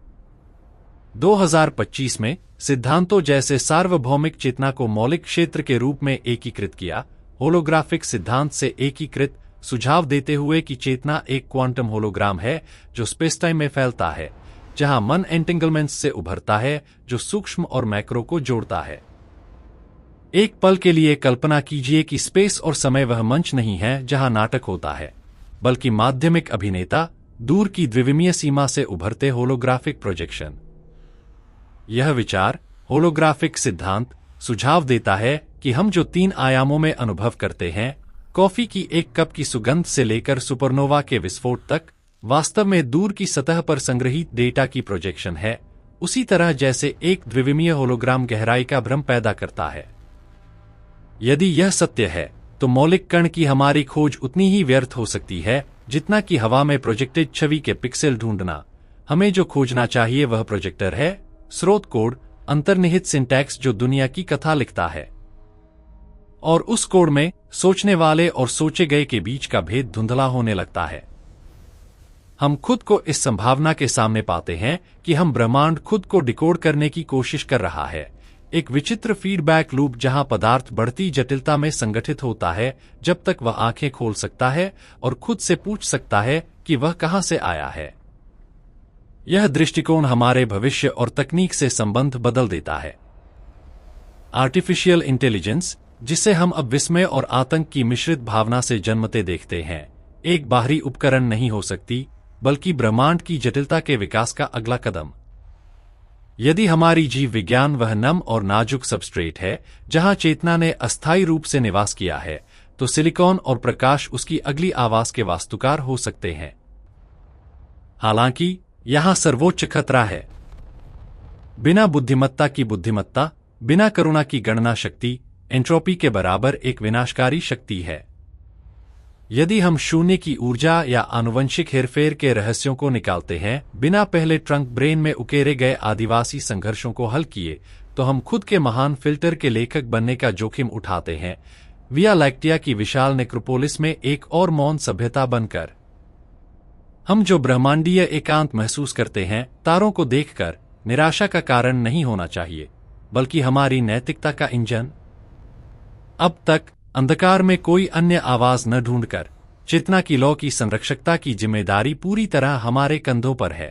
Speaker 1: 2025 में सिद्धांतों जैसे सार्वभौमिक चेतना को मौलिक क्षेत्र के रूप में एकीकृत किया, होलोग्राफिक सिद्धांत से एकीकृत, सुझाव देते हुए कि चेतना एक क्वांटम होलोग्राम है जो स्पेसटाइम में फैलता है, जहां मन एंटेंगलमेंट्स से उभरता है जो सूक्ष्म और मैक्रो को जोड़ता है। एक पल के लिए कल्पना कीजिए कि स्पेस और समय वह मंच नहीं है जहां नाटक होता है, बल्कि माध्यमिक अभिनेता, दूर की द्विविमीय सीमा से उभरते होलोग्राफिक प्रोजेक्शन। यह विचार, होलोग्राफिक सिद्धांत, सुझाव देता है कि हम जो 3 आयामों में अनुभव करते हैं, कॉफी की एक कप की सुगंध से लेकर सुपरनोवा के विस्फोट तक, वास्तव में दूर की सतह पर संग्रहित डेटा की प्रोजेक्शन है, उसी तरह जैसे एक द्विविमीय होलोग्राम गहराई का भ्रम पैदा करता है। यदि यह सत्य है, तो मौलिक कण की हमारी खोज उतनी ही व्यर्थ हो सकती है जितना कि हवा में प्रोजेक्टेड छवि के पिक्सेल ढूंढना। हमें जो खोजना चाहिए वह प्रोजेक्टर है, स्रोत कोड, अंतर्निहित सिंटैक्स जो दुनिया की कथा लिखता है। और उस कोड में सोचने वाले और सोचे गए के बीच का भेद धुंधला होने लगता है। हम खुद को इस संभावना के सामने पाते हैं कि हम ब्रह्मांड खुद को डिकोड करने की कोशिश कर रहा है, एक विचित्र फीडबैक लूप जहां पदार्थ बढ़ती जटिलता में संगठित होता है जब तक वह आंखें खोल सकता है और खुद से पूछ सकता है कि वह कहां से आया है। यह दृष्टिकोण हमारे भविष्य और तकनीक से संबंध बदल देता है। आर्टिफिशियल इंटेलिजेंस, जिसे हम अब विस्मय और आतंक की मिश्रित भावना से जन्मते देखते हैं, एक बाहरी उपकरण नहीं हो सकती, बल्कि ब्रह्मांड की जटिलता के विकास का अगला कदम। यदि हमारी जीव विज्ञान वह नम और नाजुक सबस्ट्रेट है जहां चेतना ने अस्थायी रूप से निवास किया है, तो सिलिकॉन और प्रकाश उसकी अगली आवास के वास्तुकार हो सकते हैं। हालांकि यहां सर्वोच्च खतरा है। बिना बुद्धिमत्ता की बुद्धिमत्ता, बिना करुणा की गणना शक्ति, एंट्रोपी के बराबर एक विनाशकारी शक्ति है। यदि हम शून्य की ऊर्जा या आनुवंशिक हेरफेर के रहस्यों को निकालते हैं, बिना पहले ट्रंक ब्रेन में उकेरे गए आदिवासी संघर्षों को हल किए, तो हम खुद के महान फिल्टर के लेखक बनने का जोखिम उठाते हैं, विया लैक्टिया की विशाल नेक्रोपोलिस में एक और मौन सभ्यता बनकर। हम जो ब्रह्मांडीय एकांत महसूस करते हैं, तारों को देखकर निराशा का कारण नहीं होना चाहिए, बल्कि हमारी नैतिकता का इंजन। अब तक अंधकार में कोई अन्य आवाज न ढूंढकर चेतना की लौ की संरक्षकता की जिम्मेदारी पूरी तरह हमारे कंधों पर है।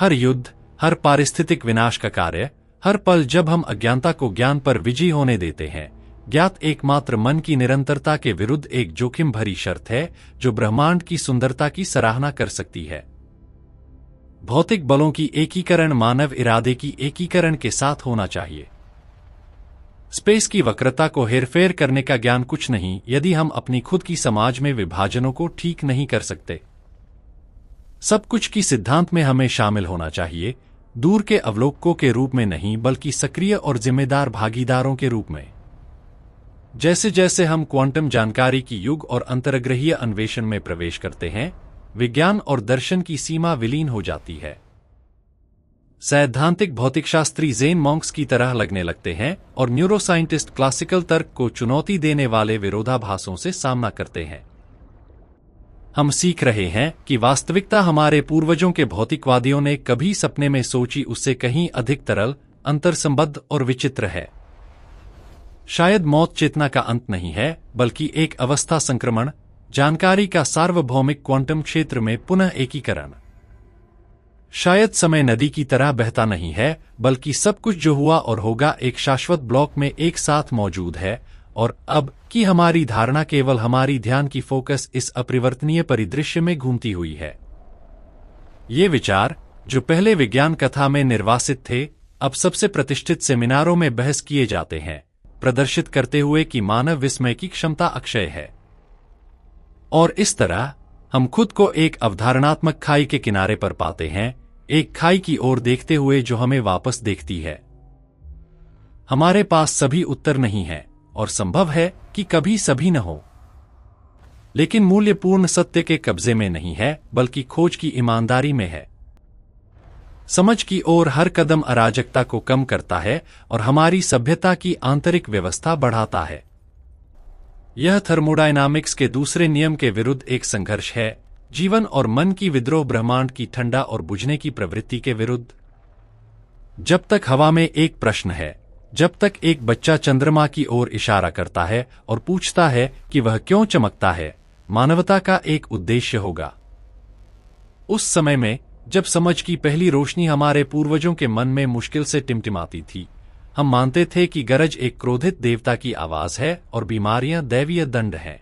Speaker 1: हर युद्ध, हर पारिस्थितिक विनाश का कार्य, हर पल जब हम अज्ञानता को ज्ञान पर विजयी होने देते हैं, ज्ञात एकमात्र मन की निरंतरता के विरुद्ध एक जोखिम भरी शर्त है जो ब्रह्मांड की सुंदरता की सराहना कर सकती है। भौतिक बलों की एकीकरण मानव इरादे की एकीकरण के साथ होना चाहिए। स्पेस की वक्रता को हेरफेर करने का ज्ञान कुछ नहीं यदि हम अपनी खुद की समाज में विभाजनों को ठीक नहीं कर सकते। सब कुछ की सिद्धांत में हमें शामिल होना चाहिए, दूर के अवलोककों के रूप में नहीं, बल्कि सक्रिय और जिम्मेदार भागीदारों के रूप में। जैसे जैसे हम क्वांटम जानकारी की युग और अंतर्ग्रहीय अन्वेषण में प्रवेश करते हैं, विज्ञान और दर्शन की सीमा विलीन हो जाती है। सैद्धांतिक भौतिकशास्त्री ज़ेन मॉन्क्स की तरह लगने लगते हैं और न्यूरोसाइंटिस्ट क्लासिकल तर्क को चुनौती देने वाले विरोधाभासों से सामना करते हैं। हम सीख रहे हैं कि वास्तविकता हमारे पूर्वजों के भौतिकवादियों ने कभी सपने में सोची उससे कहीं अधिक तरल, अंतर्संबद्ध और विचित्र है। शायद मौत चेतना का अंत नहीं है, बल्कि एक अवस्था संक्रमण, जानकारी का सार्वभौमिक क्वांटम क्षेत्र में पुनः एकीकरण। शायद समय नदी की तरह बहता नहीं है, बल्कि सब कुछ जो हुआ और होगा एक शाश्वत ब्लॉक में एक साथ मौजूद है, और अब की हमारी धारणा केवल हमारी ध्यान की फोकस इस अपरिवर्तनीय परिदृश्य में घूमती हुई है। ये विचार, जो पहले विज्ञान कथा में निर्वासित थे, अब सबसे प्रतिष्ठित सेमिनारों में बहस किए जाते हैं, प्रदर्शित करते हुए कि मानव विस्मय की क्षमता अक्षय है। और इस तरह हम खुद को एक अवधारणात्मक खाई के किनारे पर पाते हैं, एक खाई की ओर देखते हुए जो हमें वापस देखती है। हमारे पास सभी उत्तर नहीं है, और संभव है कि कभी सभी न हो, लेकिन मूल्यपूर्ण सत्य के कब्जे में नहीं है, बल्कि खोज की ईमानदारी में है। समझ की ओर हर कदम अराजकता को कम करता है और हमारी सभ्यता की आंतरिक व्यवस्था बढ़ाता है। यह थर्मोडायनामिक्स के दूसरे नियम के विरुद्ध एक संघर्ष है, जीवन और मन की विद्रोह ब्रह्मांड की ठंडा और बुझने की प्रवृत्ति के विरुद्ध। जब तक हवा में एक प्रश्न है, जब तक एक बच्चा चंद्रमा की ओर इशारा करता है और पूछता है कि वह क्यों चमकता है, मानवता का एक उद्देश्य होगा। उस समय में जब समझ की पहली रोशनी हमारे पूर्वजों के मन में मुश्किल से टिमटिमाती थी, हम मानते थे कि गरज एक क्रोधित देवता की आवाज है और बीमारियां दैवीय दंड हैं।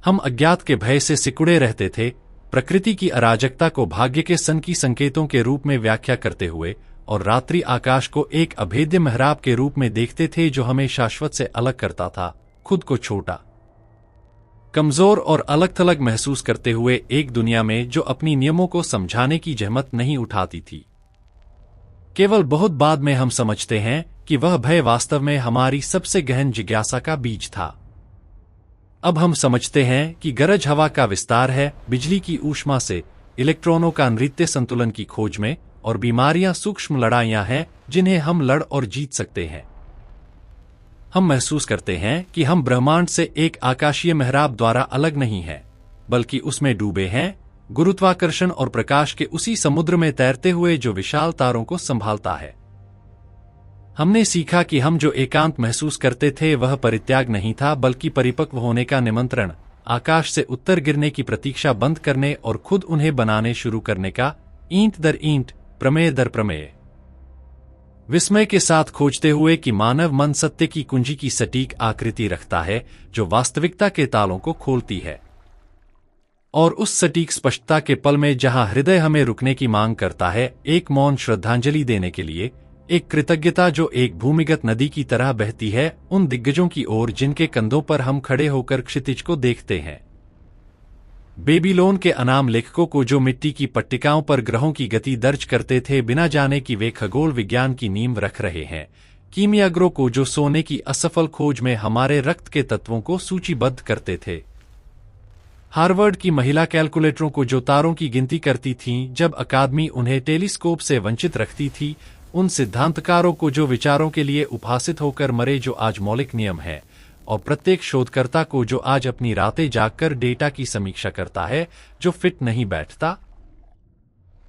Speaker 1: हम अज्ञात के भय से सिकुड़े रहते थे, प्रकृति की अराजकता को भाग्य के सनकी संकेतों के रूप में व्याख्या करते हुए, और रात्रि आकाश को एक अभेद्य मेहराब के रूप में देखते थे जो हमें शाश्वत से अलग करता था, खुद को छोटा, कमजोर और अलग थलग महसूस करते हुए एक दुनिया में जो अपनी नियमों को समझाने की जहमत नहीं उठाती थी। केवल बहुत बाद में हम समझते हैं कि वह भय वास्तव में हमारी सबसे गहन जिज्ञासा का बीज था। अब हम समझते हैं कि गरज हवा का विस्तार है, बिजली की ऊष्मा से इलेक्ट्रॉनों का नृत्य संतुलन की खोज में, और बीमारियां सूक्ष्म लड़ाइयां हैं जिन्हें हम लड़ और जीत सकते हैं। हम महसूस करते हैं कि हम ब्रह्मांड से एक आकाशीय मेहराब द्वारा अलग नहीं हैं, बल्कि उसमें डूबे हैं, गुरुत्वाकर्षण और प्रकाश के उसी समुद्र में तैरते हुए जो विशाल तारों को संभालता है। हमने सीखा कि हम जो एकांत महसूस करते थे वह परित्याग नहीं था, बल्कि परिपक्व होने का निमंत्रण, आकाश से उत्तर गिरने की प्रतीक्षा बंद करने और खुद उन्हें बनाने शुरू करने का, ईंट दर ईंट, प्रमेय दर प्रमेय, विस्मय के साथ खोजते हुए कि मानव मन सत्य की कुंजी की सटीक आकृति रखता है जो वास्तविकता के तालों को खोलती है। और उस सटीक स्पष्टता के पल में जहां हृदय हमें रुकने की मांग करता है, एक मौन श्रद्धांजलि देने के लिए, एक कृतज्ञता जो एक भूमिगत नदी की तरह बहती है उन दिग्गजों की ओर जिनके कंधों पर हम खड़े होकर क्षितिज को देखते हैं। बेबीलोन के अनाम लेखकों को जो मिट्टी की पट्टिकाओं पर ग्रहों की गति दर्ज करते थे बिना जाने कि वे खगोल विज्ञान की नींव रख रहे हैं, कीमियाग्रों को जो सोने की असफल खोज में हमारे रक्त के तत्वों को सूचीबद्ध करते थे, हार्वर्ड की महिला कैलकुलेटरों को जो तारों की गिनती करती थीं जब अकादमी उन्हें टेलीस्कोप से वंचित रखती थी, उन सिद्धांतकारों को जो विचारों के लिए उपहासित होकर मरे जो आज मौलिक नियम है, और प्रत्येक शोधकर्ता को जो आज अपनी रातें जागकर डेटा की समीक्षा करता है जो फिट नहीं बैठता,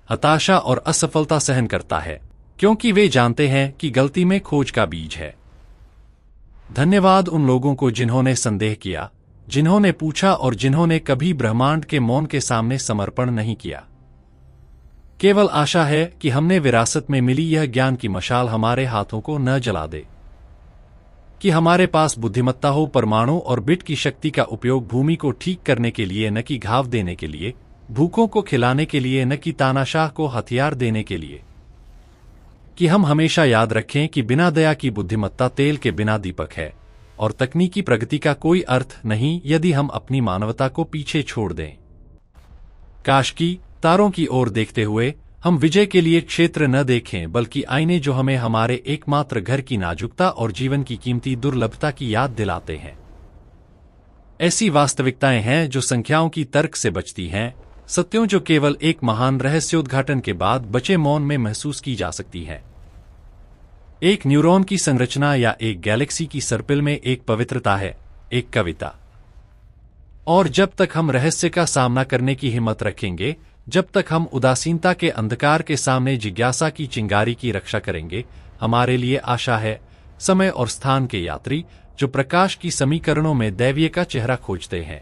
Speaker 1: हताशा और असफलता सहन करता है, क्योंकि वे जानते हैं कि गलती में खोज का बीज है। धन्यवाद उन लोगों को जिन्होंने संदेह किया, जिन्होंने पूछा और जिन्होंने कभी ब्रह्मांड के मौन के सामने समर्पण नहीं किया। केवल आशा है कि हमने विरासत में मिली यह ज्ञान की मशाल हमारे हाथों को न जला दे, कि हमारे पास बुद्धिमत्ता हो परमाणु और बिट की शक्ति का उपयोग भूमि को ठीक करने के लिए, न कि घाव देने के लिए, भूखों को खिलाने के लिए, न कि तानाशाह को हथियार देने के लिए, कि हम हमेशा याद रखें कि बिना दया की बुद्धिमत्ता तेल के बिना दीपक है, और तकनीकी प्रगति का कोई अर्थ नहीं यदि हम अपनी मानवता को पीछे छोड़ दें। काश की तारों की ओर देखते हुए हम विजय के लिए क्षेत्र न देखें, बल्कि आईने जो हमें हमारे एकमात्र घर की नाजुकता और जीवन की कीमती दुर्लभता की याद दिलाते हैं। ऐसी वास्तविकताएं हैं जो संख्याओं की तर्क से बचती हैं, सत्यों जो केवल एक महान रहस्योद्घाटन के बाद बचे मौन में महसूस की जा सकती हैं। एक न्यूरॉन की संरचना या एक गैलेक्सी की सर्पिल में एक पवित्रता है, एक कविता। और जब तक हम रहस्य का सामना करने की हिम्मत रखेंगे, जब तक हम उदासीनता के अंधकार के सामने जिज्ञासा की चिंगारी की रक्षा करेंगे, हमारे लिए आशा है, समय और स्थान के यात्री जो प्रकाश की समीकरणों में दैवीय का चेहरा खोजते हैं।